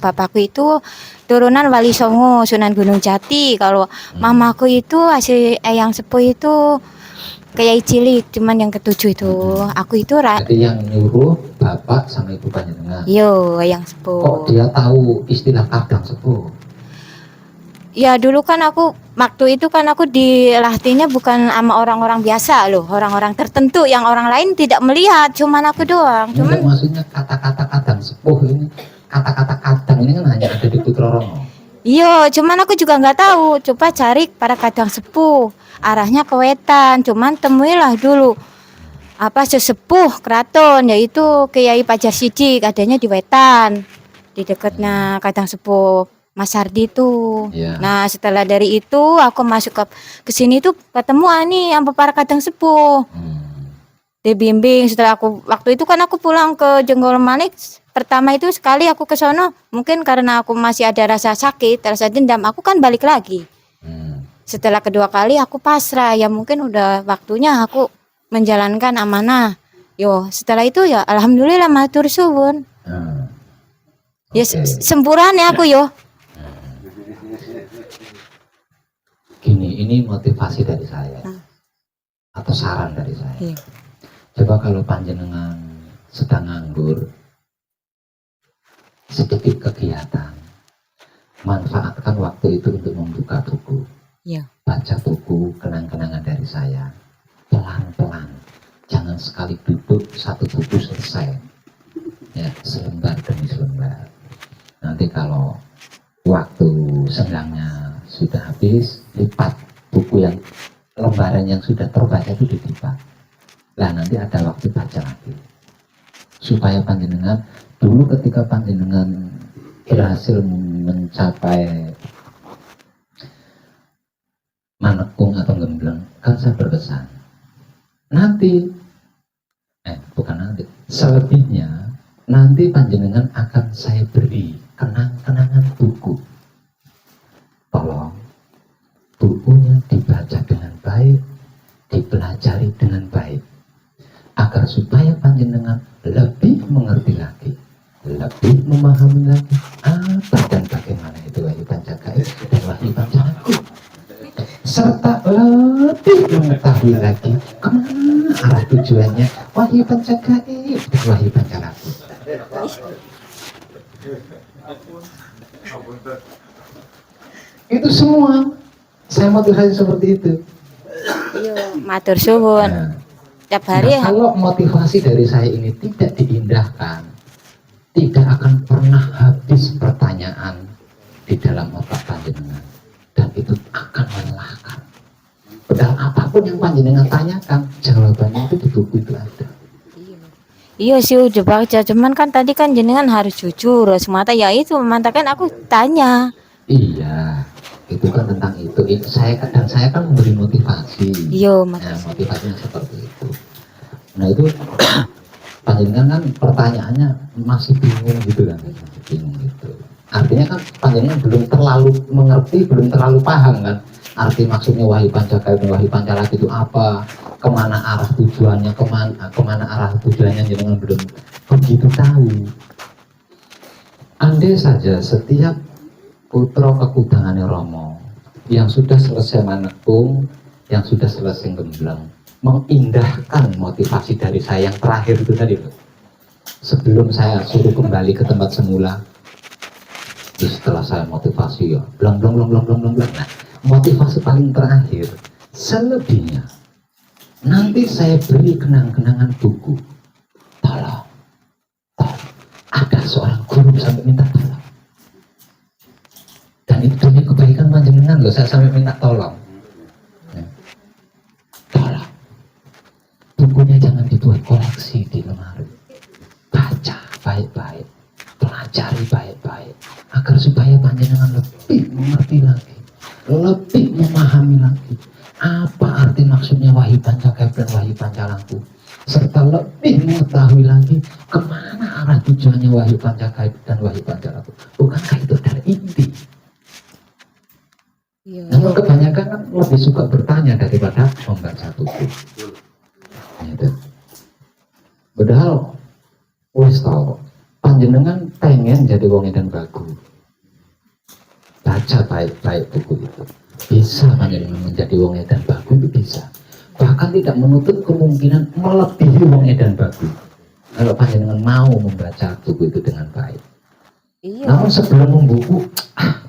papaku itu turunan Wali Songo, Sunan Gunung Jati. Kalau mamaku itu asli Eyang Sepuh itu kayak cilik, cuman yang ketujuh itu. Aku itu
Jadi yang nyuruh bapak sama ibu panjenengan.
yo Eyang
Kok
Sepuh.
dia tahu istilah kadang sepuh?
Ya dulu kan aku waktu itu kan aku dilatihnya bukan sama orang-orang biasa loh, orang-orang tertentu yang orang lain tidak melihat, cuman aku doang.
Enggak,
Cuman
maksudnya kata-kata kadang sepuh ini, kata-kata kadang ini kan hanya ada di Putra Romo.
iya, cuman aku juga nggak tahu. Coba cari para kadang sepuh, arahnya ke wetan. Cuman temuilah dulu apa sesepuh keraton, yaitu Kiai Pajar Sidik, adanya di wetan, di dekatnya kadang sepuh Mas Sardi itu.
Iya.
Nah setelah dari itu aku masuk ke sini tuh ketemu ani sama para kadang sepuh. Dibimbing setelah aku waktu itu kan aku pulang ke Jenggol Manik. Pertama itu sekali aku ke sono, mungkin karena aku masih ada rasa sakit, rasa dendam, aku kan balik lagi. Setelah kedua kali aku pasrah, ya mungkin udah waktunya aku menjalankan amanah. Yo, setelah itu ya alhamdulillah matur suwun. Ya sempurane aku yo.
Gini, ini motivasi dari saya atau saran dari saya.
Iya.
Coba kalau panjenengan sedang nganggur, sedikit kegiatan, manfaatkan waktu itu untuk membuka buku.
Iya.
Baca buku kenang-kenangan dari saya, pelan-pelan, jangan sekali duduk satu buku selesai, ya selembar demi selembar. Nanti kalau waktu senggangnya sudah habis, lipat buku yang lembaran yang sudah terbaca itu dilipat. Nah nanti ada waktu baca lagi, supaya panjenengan dulu ketika panjenengan berhasil mencapai manekung atau gembleng, kan saya berpesan nanti bukan nanti, selebihnya nanti panjenengan akan saya beri kenang-kenangan buku. Tolong bukunya dibaca dengan baik, dipelajari dengan baik, agar supaya panjenengan lebih mengerti lagi, lebih memahami lagi apa dan bagaimana itu wahyu pancagaib dan wahyu pancalaku, serta lebih mengetahui lagi kemana arah tujuannya wahyu pancagaib dan wahyu pancalaku. Itu semua saya motivasi seperti itu.
Iya, matur suwun.
Nah,
Tiap hari
nah, kalau motivasi dari saya ini tidak diindahkan, tidak akan pernah habis pertanyaan di dalam otak panjenengan, dan itu akan melelahkan. Padahal apapun yang panjenengan tanyakan, jawabannya itu di buku itu ada.
Iya sih udah baca, cuman kan tadi kan jenengan harus jujur semata ya itu memantakan aku tanya.
Iya, itu kan tentang itu. Saya kan memberi motivasi.
Iya,
Nah, motivasinya seperti itu. Nah itu panjenengan kan pertanyaannya masih bingung gitu kan, masih bingung gitu. Artinya kan panjenengan belum terlalu mengerti, belum terlalu paham kan arti maksudnya wahyu pancagaib dan wahyu pancalaki itu apa, kemana arah tujuannya, kemana arah tujuannya jenengan belum begitu tahu. Andai saja setiap putra kekudangannya Romo yang sudah selesai manekung, yang sudah selesai gembleng, mengindahkan motivasi dari saya yang terakhir itu tadi loh. Sebelum saya suruh kembali ke tempat semula, setelah saya motivasi ya, blang. Nah, motivasi paling terakhir, selebihnya nanti saya beri kenang-kenangan buku. Tolong, ada seorang guru sampai minta tolong. Dan itu demi kebaikan panjenengan loh, saya sampai minta tolong. Tolong, bukunya jangan dibuat koleksi di lemari. Baca baik-baik, pelajari baik-baik, agar supaya panjenengan lebih mengerti lagi, lebih memahami lagi apa arti maksudnya wahyu pancagaib dan wahyu pancalaku, serta lebih mengetahui lagi kemana arah tujuannya wahyu pancagaib dan wahyu pancalaku. Bukankah itu adalah inti? Namun kebanyakan kan lebih suka bertanya daripada membaca buku. Gitu. Padahal wis tau panjenengan pengen jadi wong edan bagus, baca baik-baik buku itu, bisa panjenengan menjadi wong edan bagus, itu bisa. Bahkan tidak menutup kemungkinan melebihi wong edan bagus kalau panjenengan mau membaca buku itu dengan baik.
Iya.
Namun sebelum membuku,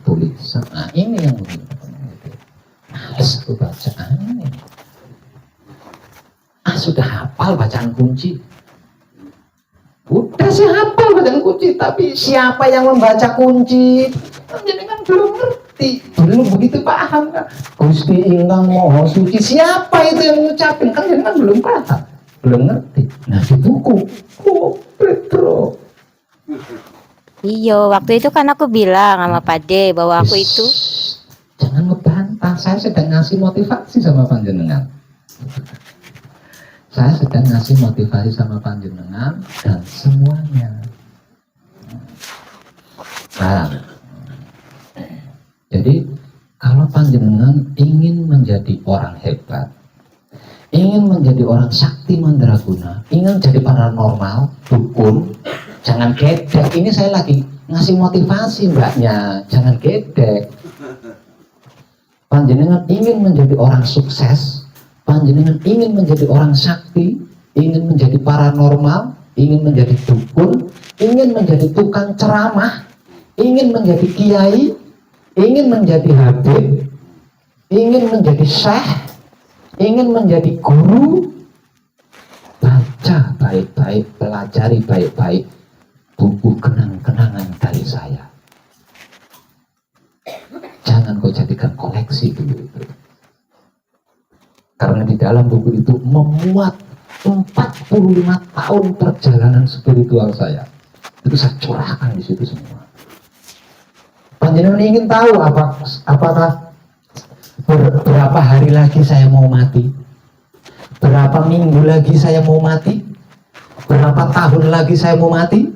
tulisan, ini yang males aku baca, ini. Sudah hafal bacaan kunci. Udah sih hafal bacaan kunci, tapi siapa yang membaca kunci? Panjenengan belum ngerti, belum begitu paham kan? Gusti Ingkang Maha Suci, siapa itu yang mengucapkan? Kan jenengan belum paham, belum ngerti. Nah di buku, Petro.
Iya, waktu itu kan aku bilang sama Pak D bahwa aku itu
Jangan ngebantah, saya sedang ngasih motivasi sama panjenengan. Saya sedang ngasih motivasi sama panjenengan dan semuanya. Nah, jadi kalau panjenengan ingin menjadi orang hebat, ingin menjadi orang sakti mandraguna, ingin jadi paranormal, dukun, jangan gedek. Ini saya lagi ngasih motivasi mbaknya, jangan gedek. Panjenengan ingin menjadi orang sukses, panjenengan ingin menjadi orang sakti, ingin menjadi paranormal, ingin menjadi dukun, ingin menjadi tukang ceramah, ingin menjadi kiai, ingin menjadi habib, ingin menjadi syekh, ingin menjadi guru, baca baik-baik, pelajari baik-baik buku kenang-kenangan dari saya. Jangan kau jadikan koleksi dulu itu. Karena di dalam buku itu memuat 45 tahun perjalanan spiritual saya. Itu saya curahkan di situ semua. Panjenengan ingin tahu apakah berapa hari lagi saya mau mati? Berapa minggu lagi saya mau mati? Berapa tahun lagi saya mau mati?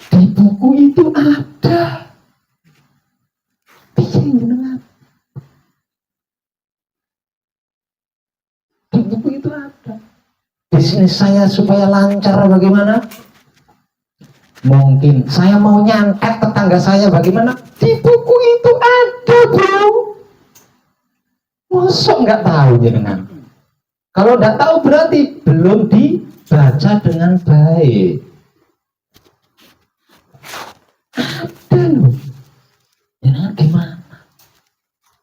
Di buku itu ada. Di buku itu ada. Bisnis saya supaya lancar bagaimana? Mungkin saya mau nyantet tetangga saya bagaimana? Di buku itu ada, bro. Masa nggak tahu jenengan? Kalau nggak tahu berarti belum dibaca dengan baik. Ada loh. Jenengan gimana?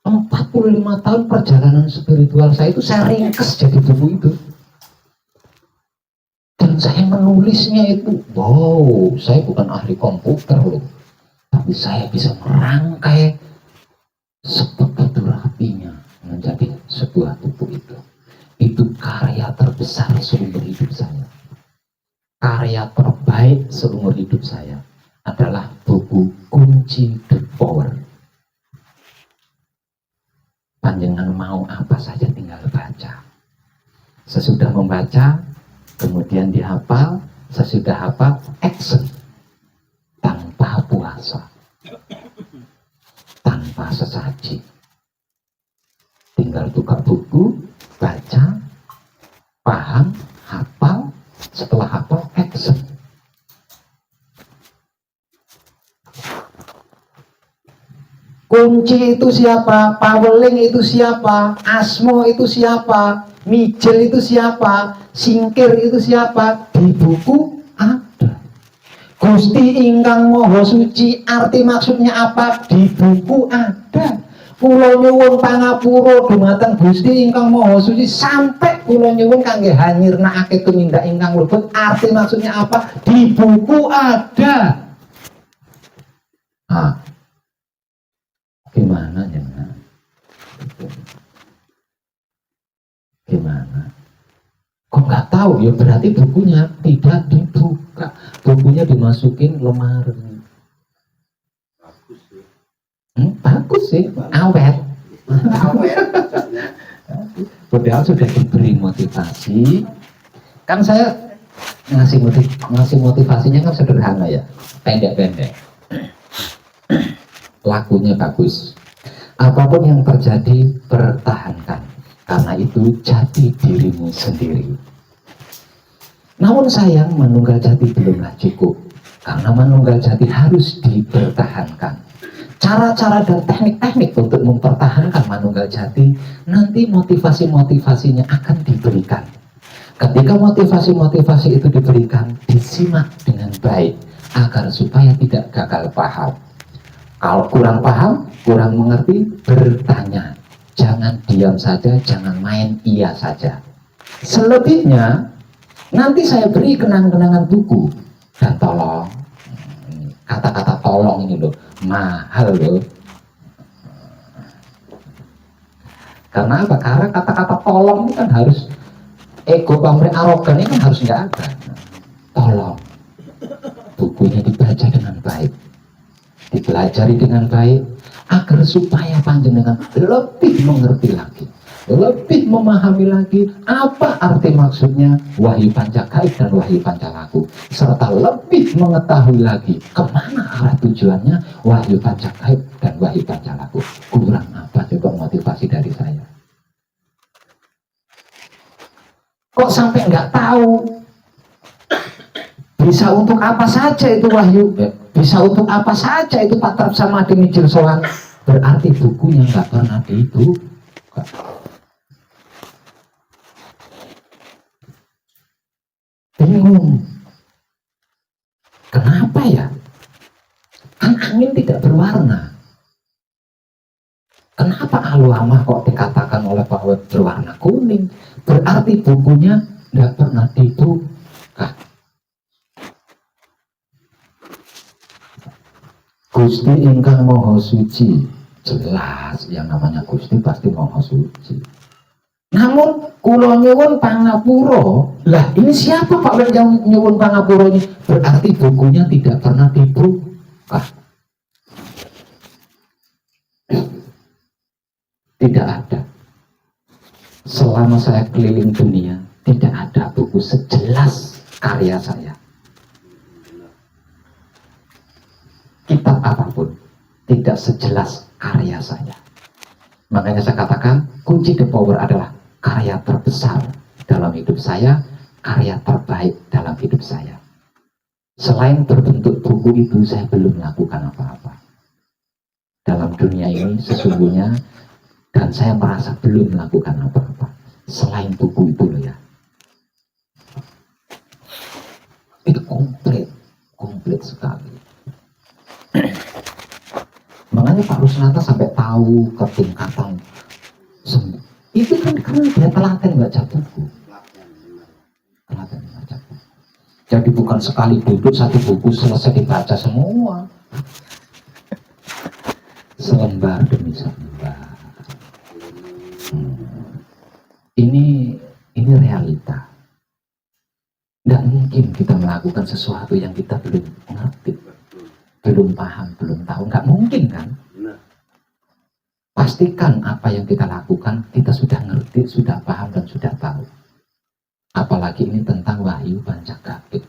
45 tahun perjalanan spiritual saya itu saya ringkes jadi buku itu. Dan saya menulisnya itu, wow, saya bukan ahli komputer loh. Tapi saya bisa merangkai sebegitu rapinya menjadi sebuah buku itu. Itu karya terbesar seumur hidup saya. Karya terbaik seumur hidup saya adalah buku Kunci The Power. Panjenengan mau apa saja tinggal baca. Sesudah membaca, kemudian dihafal, sesudah hafal, action. Tanpa puasa. Tanpa sesaji. Tinggal buka buku, baca, paham, hafal, setelah hafal, action. Kunci itu siapa? Paweling itu siapa? Asmo itu siapa? Mijil itu siapa? Singkir itu siapa? Di buku ada. Gusti Ingkang Maha Suci, arti maksudnya apa? Di buku ada. Kula nyuwun pangapura dumateng Gusti Ingkang Maha Suci, sampai kula nyuwun kangge hanyirnakake tumindak ingkang luput, arti maksudnya apa? Di buku ada. Gimana jenengan? Gimana? Kok nggak tahu? Ya berarti bukunya tidak dibuka, bukunya dimasukin lemari. Bagus sih, awet. Padahal sudah diberi motivasi. Kan saya ngasih motivasinya kan sederhana ya, pendek-pendek. Lakunya bagus. Apapun yang terjadi, pertahankan. Karena itu jati dirimu sendiri. Namun sayang, menunggal jati belumlah cukup. Karena manunggal jati harus dipertahankan. Cara-cara dan teknik-teknik untuk mempertahankan manunggal jati, nanti motivasi-motivasinya akan diberikan. Ketika motivasi-motivasi itu diberikan, disimak dengan baik agar supaya tidak gagal paham. Kalau kurang paham, kurang mengerti, bertanya. Jangan diam saja, jangan main iya saja. Selebihnya, nanti saya beri kenang-kenangan buku. Dan tolong, kata-kata tolong ini loh, mahal loh. Karena apa? Karena kata-kata tolong ini kan harus, ego pamrih arogan ini kan harus nggak ada. Tolong, bukunya dibaca dengan baik, dipelajari dengan baik, agar supaya panjenengan lebih mengerti lagi, lebih memahami lagi apa arti maksudnya wahyu pancagaib dan wahyu pancalaku, serta lebih mengetahui lagi kemana arah tujuannya wahyu pancagaib dan wahyu pancalaku. Kurang apa coba motivasi dari saya? Kok sampai nggak tahu? Bisa untuk apa saja itu wahyu? Bisa untuk apa saja itu Patrap sama Dimijil Soan? Berarti bukunya nggak pernah dibuka. Bingung. Kenapa ya? Kan angin tidak berwarna. Kenapa Al-Wamah kok dikatakan oleh Pak Web berwarna kuning? Berarti bukunya nggak pernah dibuka. Gusti ingkang Maha Suci, jelas yang namanya Gusti pasti Maha Suci. Namun kula nyuwun pangapura. Lah ini siapa Pak Web yang nyuwun pangapura ini? Berarti bukunya tidak pernah dibuka. Tidak ada. Selama saya keliling dunia, tidak ada buku sejelas karya saya. Kitab apapun tidak sejelas karya saya. Makanya saya katakan kunci the power adalah karya terbesar dalam hidup saya, karya terbaik dalam hidup saya. Selain berbentuk buku itu, saya belum melakukan apa-apa dalam dunia ini sesungguhnya, dan saya merasa belum melakukan apa-apa selain buku itu loh ya. Itu komplit sekali. Makanya Pak Rusnata sampai tahu ketingkatan itu kan karena dia telaten baca buku. Telaten baca buku. Jadi bukan sekali duduk satu buku selesai dibaca semua. Selembar demi selembar. Ini realita. Tidak mungkin kita melakukan sesuatu yang kita belum ngerti, belum paham, belum tahu. Nggak mungkin kan? Pastikan apa yang kita lakukan kita sudah ngerti, sudah paham, dan sudah tahu. Apalagi ini tentang wahyu pancagaib.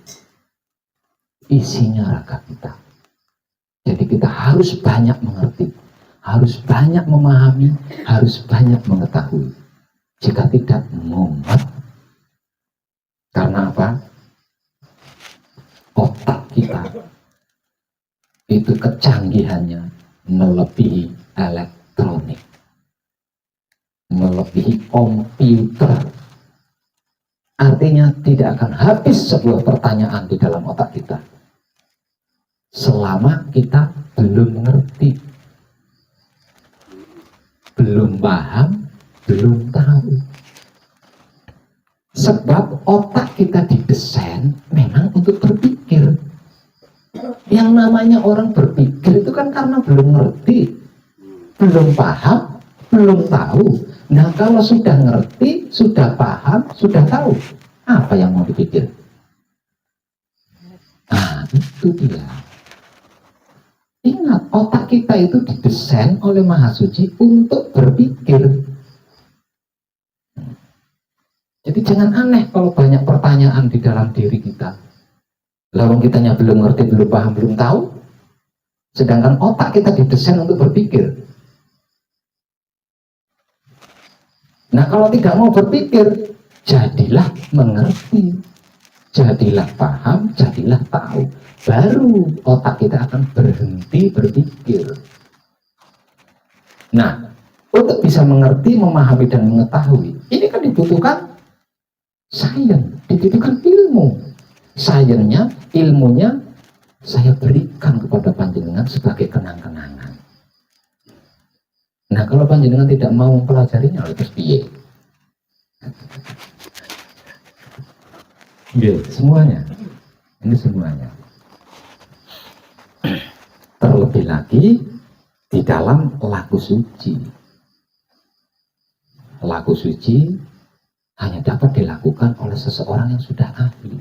Isinya raga kita. Jadi kita harus banyak mengerti, harus banyak memahami, harus banyak mengetahui. Jika tidak, mumet. Karena apa? Otak kita itu kecanggihannya melebihi elektronik, melebihi komputer. Artinya tidak akan habis sebuah pertanyaan di dalam otak kita selama kita belum mengerti, belum paham, belum tahu. Sebab otak kita didesain memang untuk berpikir. Yang namanya orang berpikir itu kan karena belum ngerti, belum paham, belum tahu. Nah kalau sudah ngerti, sudah paham, sudah tahu, apa yang mau dipikir? Nah itu dia. Ingat, otak kita itu didesain oleh Maha Suci untuk berpikir. Jadi jangan aneh kalau banyak pertanyaan di dalam diri kita. Lalu kitanya belum ngerti, belum paham, belum tahu. Sedangkan otak kita didesain untuk berpikir. Nah kalau tidak mau berpikir, jadilah mengerti. Jadilah paham, jadilah tahu. baru otak kita akan berhenti berpikir. Nah, untuk bisa mengerti, memahami, dan mengetahui, ini kan dibutuhkan sains, dibutuhkan ilmu. Sainsnya, ilmunya saya berikan kepada panjenengan sebagai kenang-kenangan. Nah, kalau panjenengan tidak mau mempelajarinya, terus piye? Semuanya. Ini semuanya. Terlebih lagi di dalam laku suci. Laku suci hanya dapat dilakukan oleh seseorang yang sudah ahli,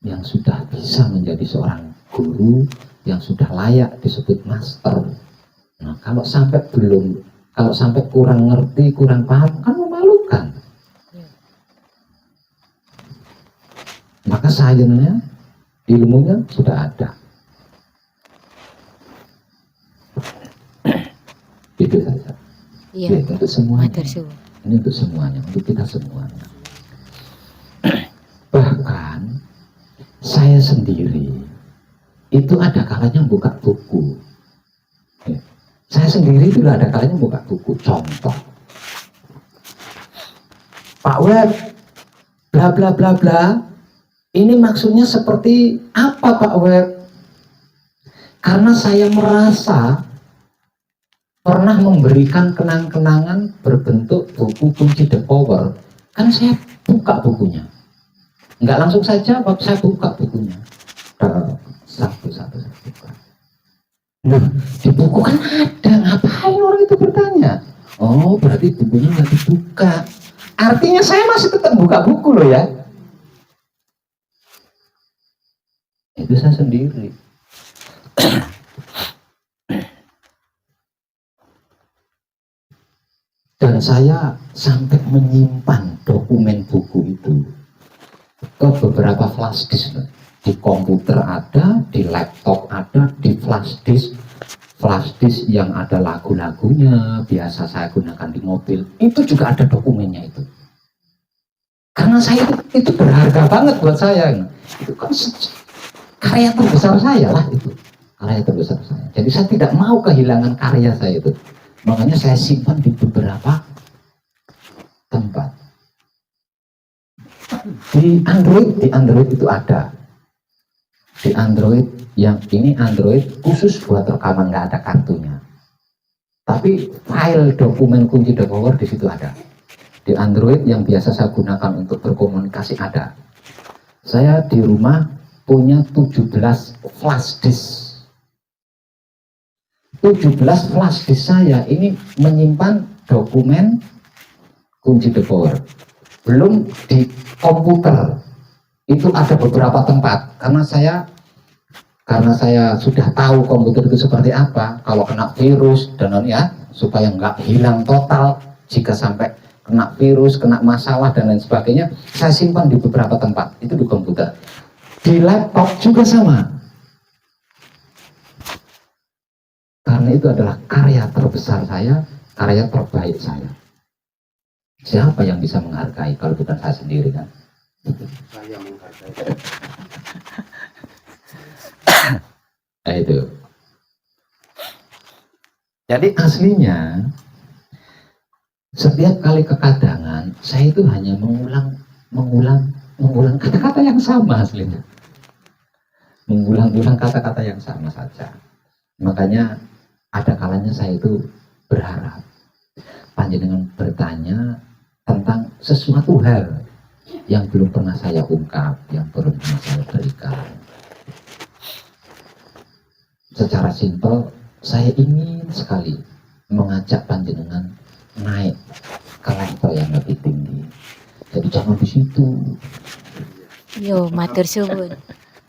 yang sudah bisa menjadi seorang guru, yang sudah layak disebut master. Nah, kalau sampai kurang ngerti, kurang paham, kan memalukan. Maka sainsnya, ilmunya sudah ada. Itu saja.
Iya.
Untuk semuanya.
Matur suwun.
Ini untuk semuanya, untuk kita semuanya. Bahkan saya sendiri itu ada kalanya buka buku. Saya sendiri itu ada kalanya buka buku. Contoh, Pak Web, bla bla bla bla. Ini maksudnya seperti apa, Pak Web? Karena saya merasa pernah memberikan kenang-kenangan berbentuk buku kunci The Power, kan saya buka bukunya, nggak langsung saja, saya buka bukunya, satu-satu saya buka. Nah, di buku kan ada, ngapain orang itu bertanya? Oh, berarti bukunya nggak dibuka. Artinya saya masih tetap buka buku loh ya. Itu saya sendiri. Dan saya sampai menyimpan dokumen buku itu ke beberapa flash disk. Di komputer ada, di laptop ada, di flash disk yang ada lagu-lagunya, biasa saya gunakan di mobil, itu juga ada dokumennya itu. Karena saya itu berharga banget buat saya. Itu kan karya terbesar saya lah itu. Karya terbesar saya. Jadi saya tidak mau kehilangan karya saya itu. Makanya saya simpan di beberapa tempat. Di Android itu ada. Di Android yang ini Android khusus buat rekaman, nggak ada kartunya. Tapi file dokumen kunci The Power di situ ada. Di Android yang biasa saya gunakan untuk berkomunikasi ada. Saya di rumah punya 17 flash disk. 17 flash disk saya ini menyimpan dokumen kunci The Power. Belum di komputer itu ada beberapa tempat, karena saya sudah tahu komputer itu seperti apa, kalau kena virus dan ya, supaya nggak hilang total jika sampai kena virus, kena masalah dan lain sebagainya, saya simpan di beberapa tempat, itu di komputer. Di laptop juga sama. Karena itu adalah karya terbesar saya, karya terbaik saya. Siapa yang bisa menghargai kalau bukan saya sendiri kan?
Saya menghargai.
Nah itu. Jadi aslinya setiap kali kekadangan saya itu hanya mengulang kata-kata yang sama aslinya. Mengulang-ulang kata-kata yang sama saja. Makanya ada kalanya saya itu berharap panjenengan bertanya tentang sesuatu hal yang belum pernah saya ungkap, yang belum pernah saya berikan. Secara simpel, saya ingin sekali mengajak panjenengan naik ke level yang lebih tinggi. Jadi jangan di situ.
Yo, matur suwun.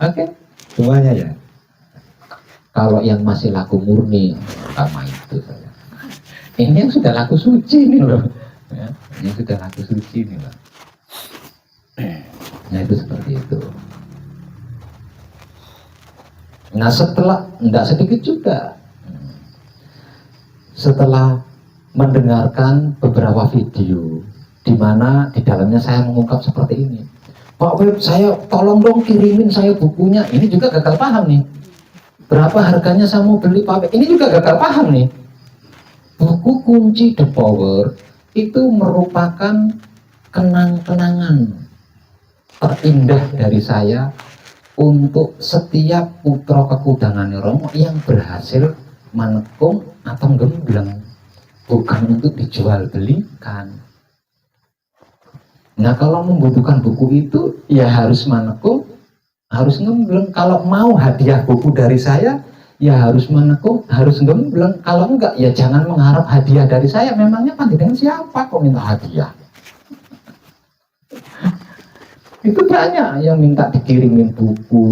Oke, semuanya ya. Kalau yang masih laku murni, sama itu saya. Ini yang sudah laku suci ini loh. Ya, ini sudah laku suci ini loh. Nah itu seperti itu. Nah setelah, tidak sedikit juga, setelah mendengarkan beberapa video di mana di dalamnya saya mengungkap seperti ini, Pak Web, saya tolong dong kirimin saya bukunya. Ini juga gagal paham nih. Berapa harganya saya mau beli Pak Web? Ini juga gagal paham nih. Buku kunci The Power itu merupakan kenang-kenangan terindah dari saya untuk setiap putra kekudangan Romo yang berhasil menekung atau gembleng, bukan untuk dijual belikan. Nah, kalau membutuhkan buku itu ya harus menekung, harus gembleng. Kalau mau hadiah buku dari saya ya harus menekung, harus gembleng. Kalau enggak ya jangan mengharap hadiah dari saya. Memangnya panjenengan siapa kok minta hadiah? Itu banyak yang minta dikirimin buku.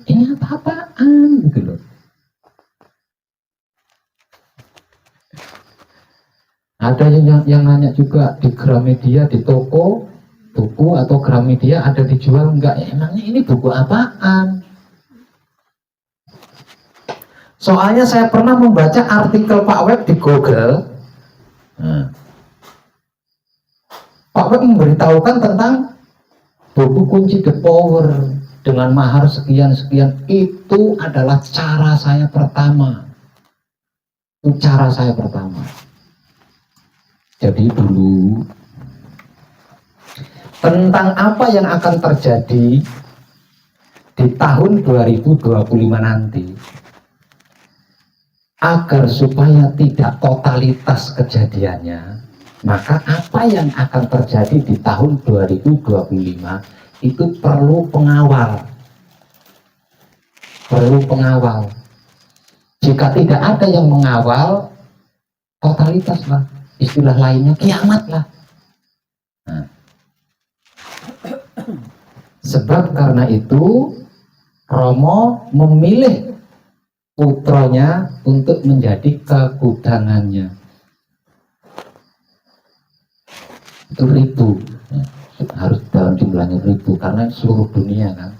Ini apa-apaan gitu loh. Ada yang nanya juga di Gramedia, di toko buku atau Gramedia ada dijual enggak? Ya, emangnya ini buku apaan? Soalnya saya pernah membaca artikel Pak Web di Google. Nah, Pak Web memberitahukan tentang buku kunci The Power dengan mahar sekian-sekian. Itu adalah cara saya pertama. Itu cara saya pertama. Jadi dulu tentang apa yang akan terjadi di tahun 2025 nanti, agar supaya tidak totalitas kejadiannya, maka apa yang akan terjadi di tahun 2025 itu perlu pengawal. Perlu pengawal. Jika tidak ada yang mengawal, totalitas lah. Istilah lainnya kiamat lah. Nah. Sebab karena itu Romo memilih putranya untuk menjadi kekudangannya. Itu 1000, ya, harus dalam jumlahnya 1000 karena seluruh dunia kan.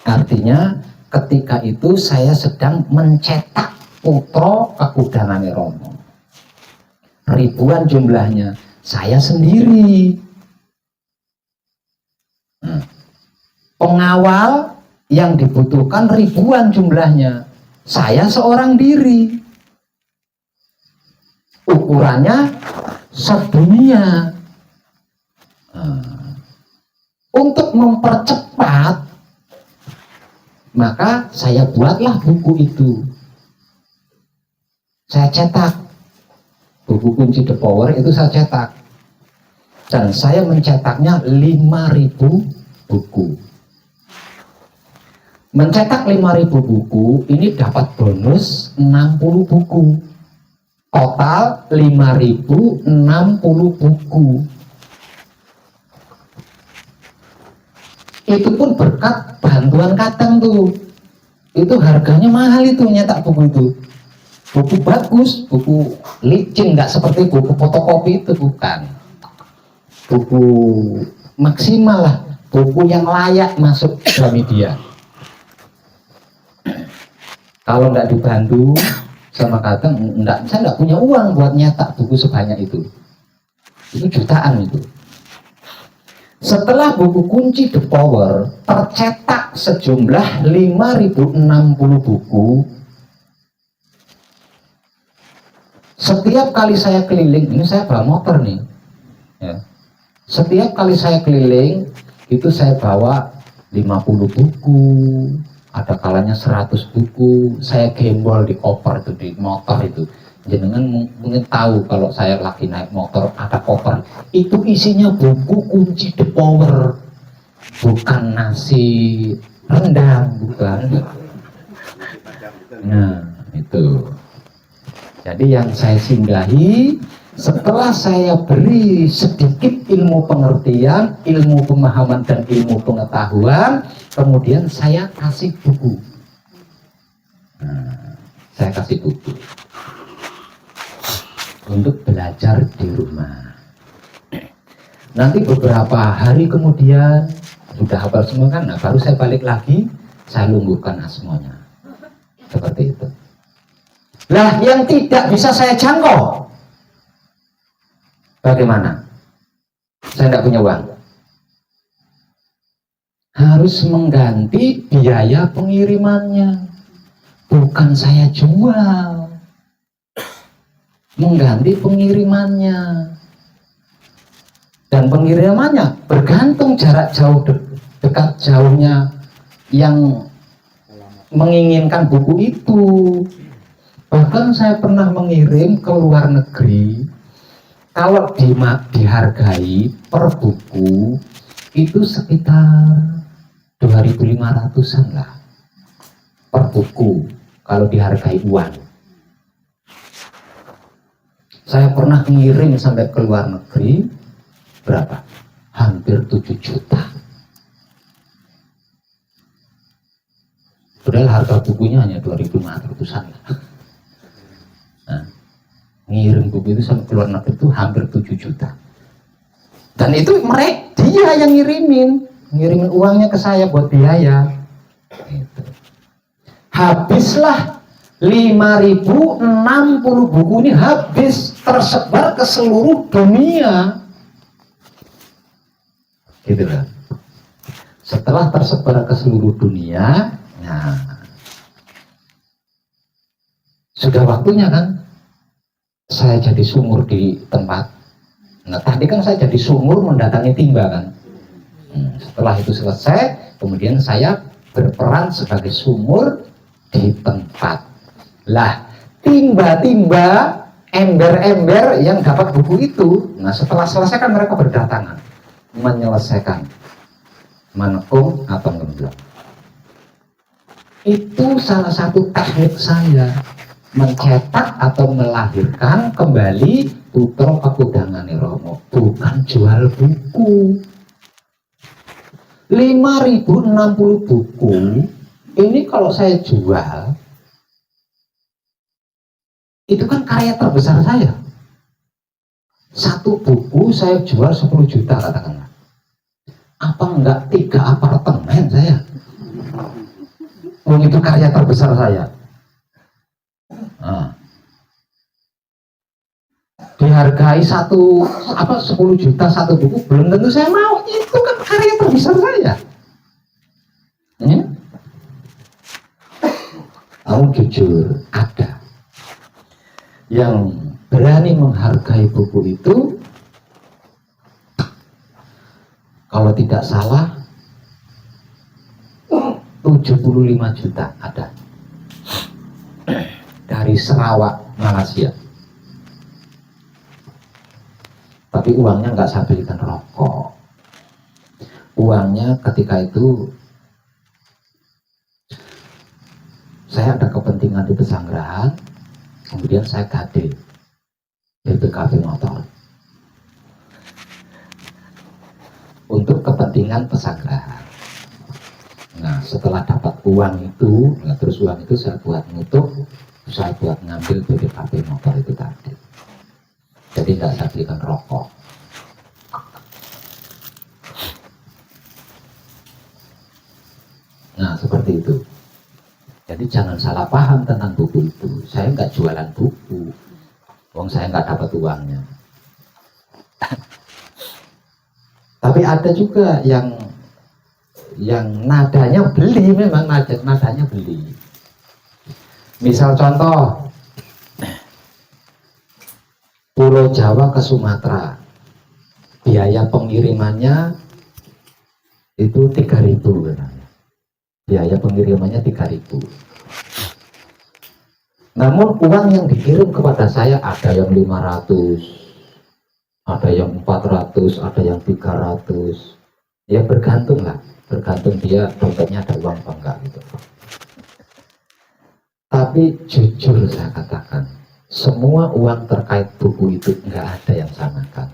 Artinya ketika itu saya sedang mencetak putra kekudangan Romo. Ribuan jumlahnya, saya sendiri. Pengawal yang dibutuhkan ribuan jumlahnya, saya seorang diri. Ukurannya sedunia. Untuk mempercepat, maka saya buatlah buku itu. Saya cetak buku kunci The Power itu, saya cetak dan saya mencetaknya 5.000 buku. Mencetak 5.000 buku ini dapat bonus 60 buku, total 5.060 buku. Itu pun berkat bantuan Kadang tuh. Itu harganya mahal itu nyetak buku itu. Buku bagus, buku licin, nggak seperti buku fotokopi itu, bukan. Buku maksimal lah, buku yang layak masuk Gramedia. Kalau nggak dibantu sama Kadang, saya nggak punya uang buat nyetak buku sebanyak itu. Itu jutaan itu. Setelah buku kunci The Power tercetak sejumlah 5.060 buku, setiap kali saya keliling, ini saya bawa motor nih, ya. Setiap kali saya keliling itu saya bawa 50 buku, ada kalanya 100 buku, saya gembol di koper itu, di motor itu. Jenengan mungkin tahu kalau saya lagi naik motor ada koper, itu isinya buku kunci The Power, bukan nasi rendang, bukan. Nah itu. Jadi yang saya singgahi, setelah saya beri sedikit ilmu pengertian, ilmu pemahaman dan ilmu pengetahuan, kemudian saya kasih buku. Nah, saya kasih buku untuk belajar di rumah. Nanti beberapa hari kemudian sudah hafal semua kan, nah baru saya balik lagi, saya lumpuhkan semuanya. Seperti itu. Lah yang tidak bisa saya jangkau, bagaimana? Saya tidak punya uang. Harus mengganti biaya pengirimannya. Bukan saya jual. Mengganti pengirimannya. Dan pengirimannya bergantung jarak jauh dekat jauhnya yang menginginkan buku itu. Bahkan saya pernah mengirim ke luar negeri, kalau dihargai per buku itu sekitar 2.500-an lah per buku kalau dihargai uang. Saya pernah mengirim sampai ke luar negeri, berapa? Hampir 7 juta. Padahal harga bukunya hanya 2.500-an lah. Nah, ngirim buku itu sampai ke luar negeri itu hampir 7 juta. Dan itu dia yang ngirimin uangnya ke saya buat biaya. Gitu. Habislah 5.060 buku ini, habis tersebar ke seluruh dunia. Gitu kan. Setelah tersebar ke seluruh dunia, nah, sudah waktunya kan saya jadi sumur di tempat. Nah, tadi kan saya jadi sumur mendatangi timba kan. Setelah itu selesai, kemudian saya berperan sebagai sumur di tempat. Lah, timba-timba, ember-ember yang dapat buku itu, nah setelah selesai kan mereka berdatangan menyelesaikan manekung atau ngemblok. Itu salah satu teknik saya mencetak atau melahirkan kembali Putra Pekudangane Rama, bukan jual buku. 5.060 buku ini kalau saya jual, itu kan karya terbesar saya. Satu buku saya jual 10 juta katakanlah. Apa enggak 3 apartemen saya? Oh, itu karya terbesar saya. Nah, dihargai 10 juta satu buku, belum tentu saya mau. Itu kan karya terbesar saya. Aku jujur, ada yang berani menghargai buku itu, kalau tidak salah 75 juta ada dari Sarawak, Malaysia. Tapi uangnya nggak saya belikan rokok. Uangnya ketika itu saya ada kepentingan di Pesanggerahan, kemudian saya gade BPKB motor untuk kepentingan Pesanggerahan. Nah, setelah dapat uang itu, nah terus uang itu saya buat nutup, saya buat ngambil BPKB motor itu tadi. Jadi nggak saya belikan rokok. Nah, seperti itu. Jadi jangan salah paham tentang buku itu. Saya nggak jualan buku. Wong saya nggak dapat uangnya. Tapi ada juga yang nadanya beli, memang nadanya beli. Misal contoh, Pulau Jawa ke Sumatera, biaya pengirimannya itu 3.000 katanya. Biaya pengirimannya 3.000. Namun uang yang dikirim kepada saya ada yang 500, ada yang 400, ada yang 300. Ya bergantung lah, bergantung dia dompetnya ada uang apa enggak gitu. Tapi jujur saya katakan, semua uang terkait buku itu enggak ada yang saya makan.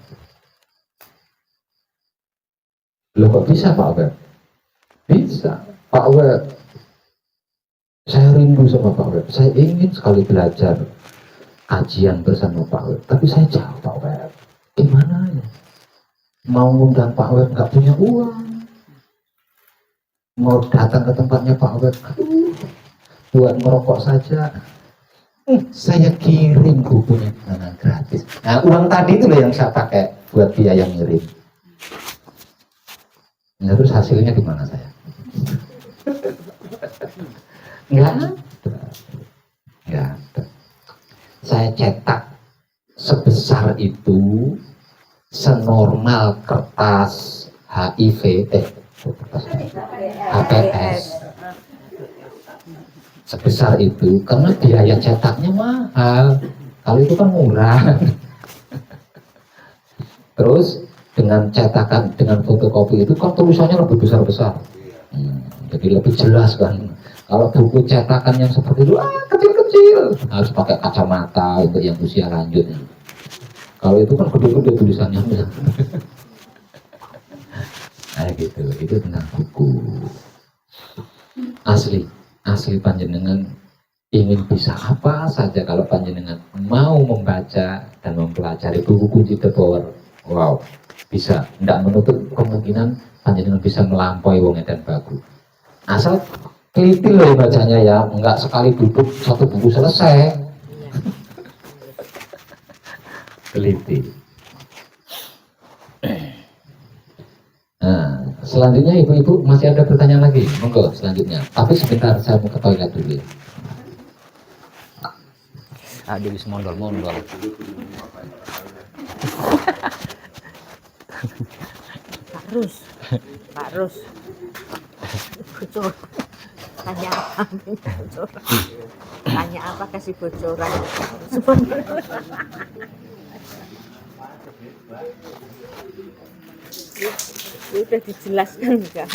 Loh kok bisa Pak Web? Bisa. Pak Web, saya rindu sama Pak Web. Saya ingin sekali belajar kajian bersama Pak Web. Tapi saya jauh Pak Web. Gimana ya? Mau ngundang Pak Web nggak punya uang. Mau datang ke tempatnya Pak Web, buat merokok saja. Saya kirim bukunya dengan gratis. Nah, uang tadi itu loh yang saya pakai buat biaya ngirim. Nah, terus hasilnya di mana saya? Nggak ada. Nggak ada. Saya cetak sebesar itu, senormal kertas HPS. Sebesar itu karena biaya cetaknya mahal. Kalau itu kan murah. Terus dengan cetakan, dengan fotokopi itu kan tulisannya lebih besar-besar. Jadi lebih jelas kan. Kalau buku cetakan yang seperti itu kecil-kecil, harus pakai kacamata untuk yang usia lanjut. Kalau itu kan gede-gede tulisannya. Nah gitu, itu tentang buku. Asli panjenengan ingin bisa apa saja kalau panjenengan mau membaca dan mempelajari buku kunci The Power. Wow, bisa. Tidak menutup kemungkinan panjenengan bisa melampaui wong edan bagus. Asal teliti loh bacanya ya, enggak sekali duduk satu buku selesai. Teliti. Nah, selanjutnya ibu-ibu masih ada pertanyaan lagi? Monggo selanjutnya. Tapi sebentar, saya mau ke toilet dulu.
Dia bisa mondol-mondol.
Pak Rus. Bocor. Tanya apa? Bocor. Tanya apa kasih bocoran. Udah dijelaskan enggak?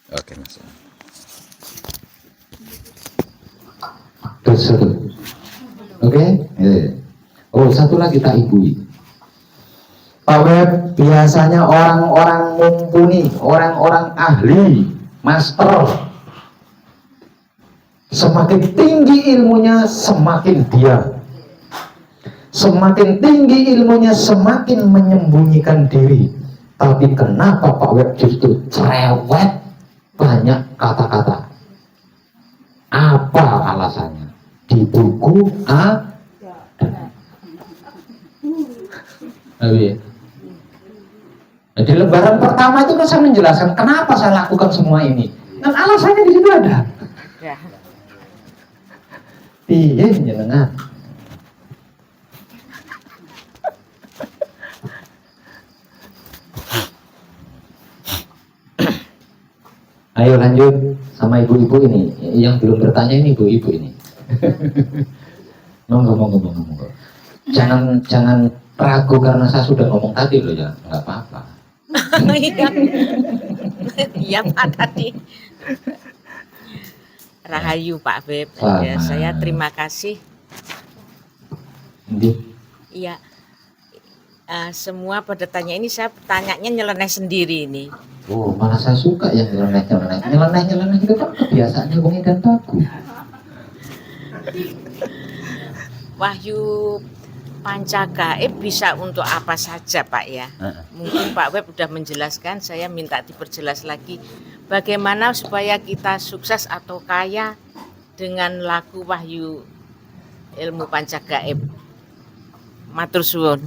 Oke, Mas.
Oke? Oh, satu lagi tak ibui. Pak Web, biasanya orang-orang mumpuni, orang-orang ahli, master, semakin tinggi ilmunya, semakin diam. Semakin tinggi ilmunya, semakin menyembunyikan diri. Tapi kenapa Pak Web justru cerewet, banyak kata-kata? Apa alasannya? Di buku ada. Di lembaran pertama itu kan saya menjelaskan kenapa saya lakukan semua ini. Dan alasannya di situ ada. Iya, jenengan. Ayo lanjut sama ibu-ibu ini. Yang belum bertanya ini ibu-ibu ini. Monggo. Jangan ragu karena saya sudah ngomong tadi loh ya, nggak apa-apa.
Iya Pak tadi. Rahayu Pak Beb. Ya, saya terima kasih. Iya. Semua pada tanya ini saya tanyanya nyeleneh sendiri ini.
Oh, malah saya suka yang nyeleneh. Nyeleneh itu kan kebiasaannya Bung Edan bagus.
Wahyu Pancagaib bisa untuk apa saja Pak ya. Mungkin Pak Web sudah menjelaskan, saya minta diperjelas lagi bagaimana supaya kita sukses atau kaya dengan laku Wahyu Ilmu Pancagaib. Matur suwun.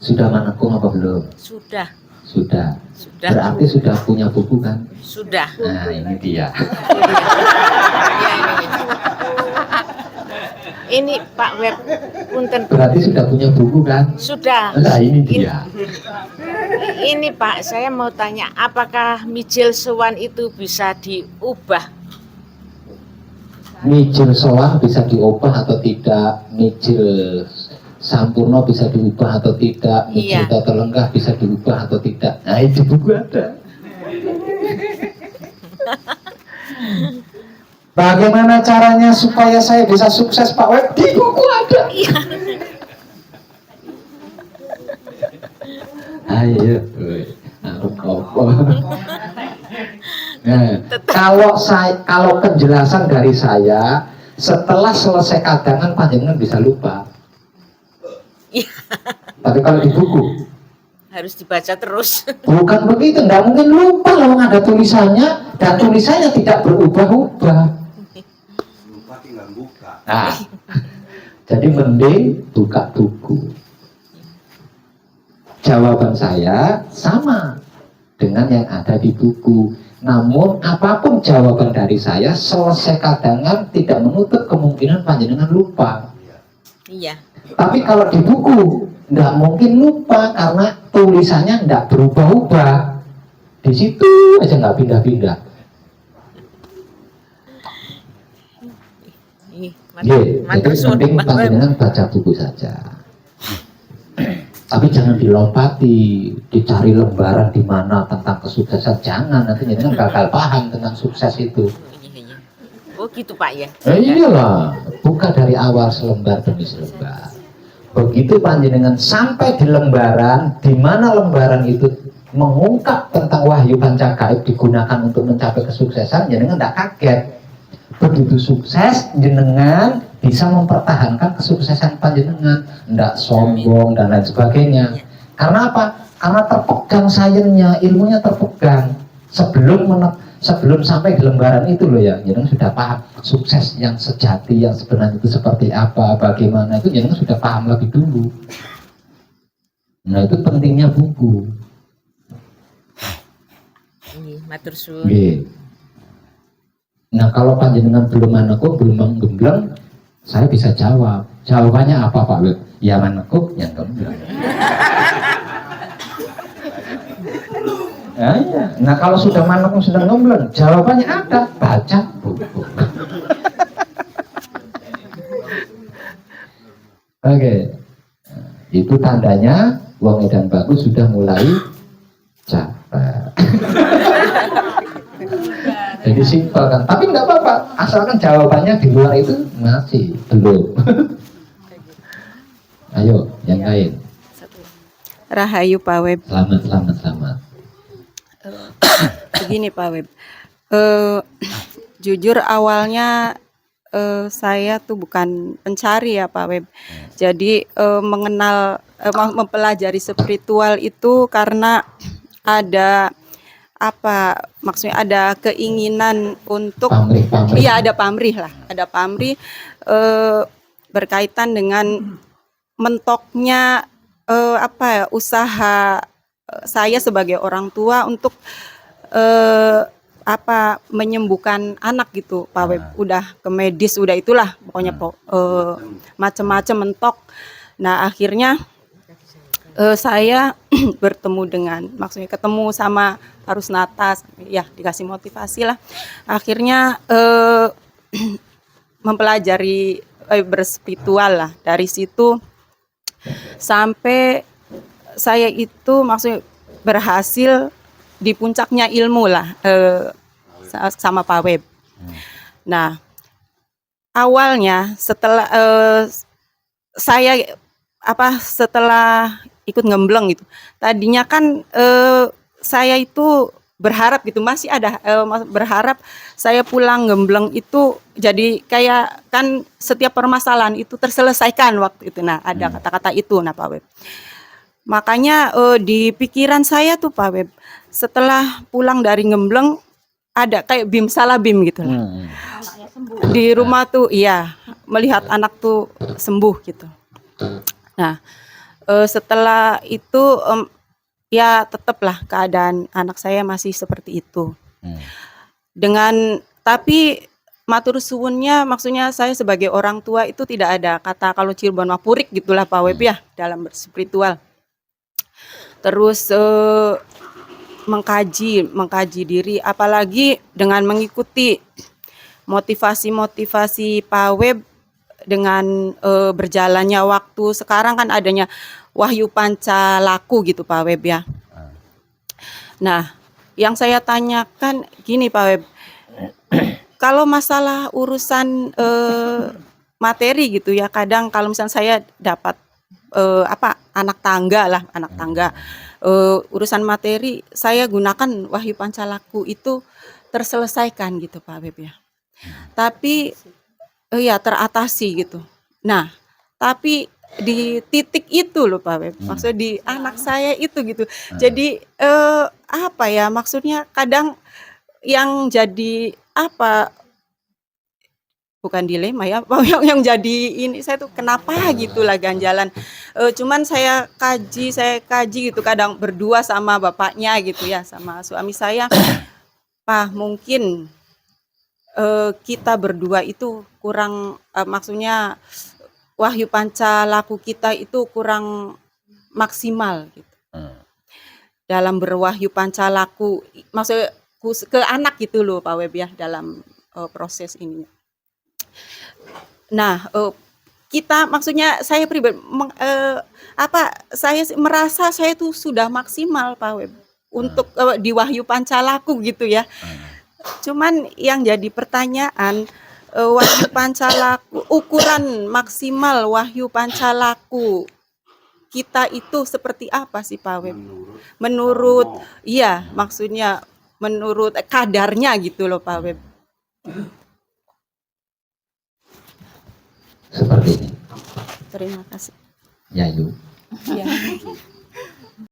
Sudah menekung apa belum?
Sudah.
Berarti sudah punya buku kan?
Sudah.
Nah, ini dia.
Ini Pak Web, punten.
Berarti sudah punya buku kan?
Sudah.
Nah ini dia.
Ini Pak, saya mau tanya, apakah mijil sowan itu bisa diubah?
Mijil sowan bisa diubah atau tidak? Mijil sampurno bisa diubah atau tidak? Mijil
Iya.
tata lenggah bisa diubah atau tidak? Nah itu buku ada. Bagaimana caranya supaya saya bisa sukses Pak Web? Di buku ada. Ayo, nah, kalau penjelasan dari saya, setelah selesai kadangan panjenengan bisa lupa. Tapi kalau di buku
Harus dibaca terus.
bukan begitu, nggak mungkin lupa kalau ada tulisannya dan tulisannya tidak berubah-ubah.
Lupa tinggal buka.
Nah, jadi mending buka buku. Jawaban saya sama dengan yang ada di buku. Namun apapun jawaban dari saya, selesai kadangan tidak menutup kemungkinan panjenengan lupa.
Iya.
Tapi kalau di buku nggak mungkin lupa karena tulisannya nggak berubah-ubah. Di situ aja nggak pindah-pindah. Jadi mending panjenengan baca buku saja. Tapi jangan dilompati, dicari lembaran di mana tentang kesuksesan, jangan, nanti jenengan gagal paham tentang sukses itu.
Oh gitu Pak ya.
Iyalah, buka dari awal selembar demi selembar. Begitu panjenengan sampai di lembaran, di mana lembaran itu mengungkap tentang wahyu pancagaib digunakan untuk mencapai kesuksesan, jenengan tidak kaget. Begitu sukses, jenengan bisa mempertahankan kesuksesan panjenengan, tidak sombong dan lain sebagainya. Karena apa? Karena terpegang sainsnya, ilmunya terpegang. Sebelum sampai di lembaran itu loh ya, jenengan sudah paham sukses yang sejati, yang sebenarnya itu seperti apa, bagaimana itu jenengan sudah paham lebih dulu. Nah itu pentingnya buku.
Matur suwun.
Nah kalau panjenengan belum manekuk, belum menggembleng, saya bisa jawab. Jawabannya apa Pak Web? Ya manekuk, yang gembleng. Nah, iya. Nah kalau sudah manekuk, sudah gembleng, jawabannya ada. Baca buku. Oke. Itu tandanya wong edan bagus sudah mulai capek. Jadi simpel kan, tapi nggak apa-apa, asalkan jawabannya di luar itu masih belum. Ayo, yang lain.
Rahayu Pak Web.
Selamat.
Begini Pak Web, jujur awalnya saya tuh bukan pencari ya Pak Web. Jadi mempelajari spiritual itu karena ada maksudnya ada keinginan untuk iya ada pamrih berkaitan dengan mentoknya usaha saya sebagai orang tua untuk menyembuhkan anak gitu Pak Web. Udah ke medis, udah itulah pokoknya macam-macam mentok. Nah akhirnya saya bertemu dengan, maksudnya ketemu sama Parusnata, ya dikasih motivasi lah. Akhirnya mempelajari berspiritual lah. Dari situ sampai saya itu maksudnya berhasil di puncaknya ilmu lah sama Pak Web. Nah awalnya setelah setelah ikut ngembleng gitu. Tadinya kan saya itu berharap gitu, masih ada berharap saya pulang ngembleng itu jadi kayak kan setiap permasalahan itu terselesaikan waktu itu. Nah, ada kata-kata itu nah Pak Web. Makanya di pikiran saya tuh Pak Web, setelah pulang dari ngembleng ada kayak bim salah bim gitu lah. Di rumah tuh iya, melihat anak tuh sembuh gitu. Nah, setelah itu ya tetaplah keadaan anak saya masih seperti itu. Tapi matur suwunnya maksudnya saya sebagai orang tua itu tidak ada kata kalau Cirebon mah purik gitulah Pak Web ya dalam berspiritual. Terus mengkaji diri apalagi dengan mengikuti motivasi Pak Web dengan berjalannya waktu sekarang kan adanya Wahyu Pancalaku gitu Pak Web ya. Nah, yang saya tanyakan gini Pak Web, kalau masalah urusan materi gitu ya, kadang kalau misalnya saya dapat anak tangga, urusan materi saya gunakan Wahyu Pancalaku itu terselesaikan gitu Pak Web ya. Tapi ya teratasi gitu. Nah, tapi di titik itu loh Pak Web, maksudnya di anak saya itu gitu. Jadi apa ya maksudnya kadang yang jadi apa bukan dilema ya yang jadi ini saya tuh kenapa gitulah ganjalan cuman saya kaji gitu kadang berdua sama bapaknya gitu ya sama suami saya Pak mungkin kita berdua itu kurang maksudnya Wahyu Pancalaku kita itu kurang maksimal gitu dalam berwahyu Pancalaku maksudnya ke anak gitu loh Pak Web ya dalam proses ini. Nah, kita maksudnya saya pribadi saya merasa saya tuh sudah maksimal Pak Web untuk di Wahyu Pancalaku gitu ya. Cuman yang jadi pertanyaan Wahyu Pancalaku ukuran maksimal Wahyu Pancalaku kita itu seperti apa sih Pak Web? Menurut iya maksudnya menurut kadarnya gitu loh Pak Web.
Seperti ini.
Terima kasih.
Yayu.
Ya.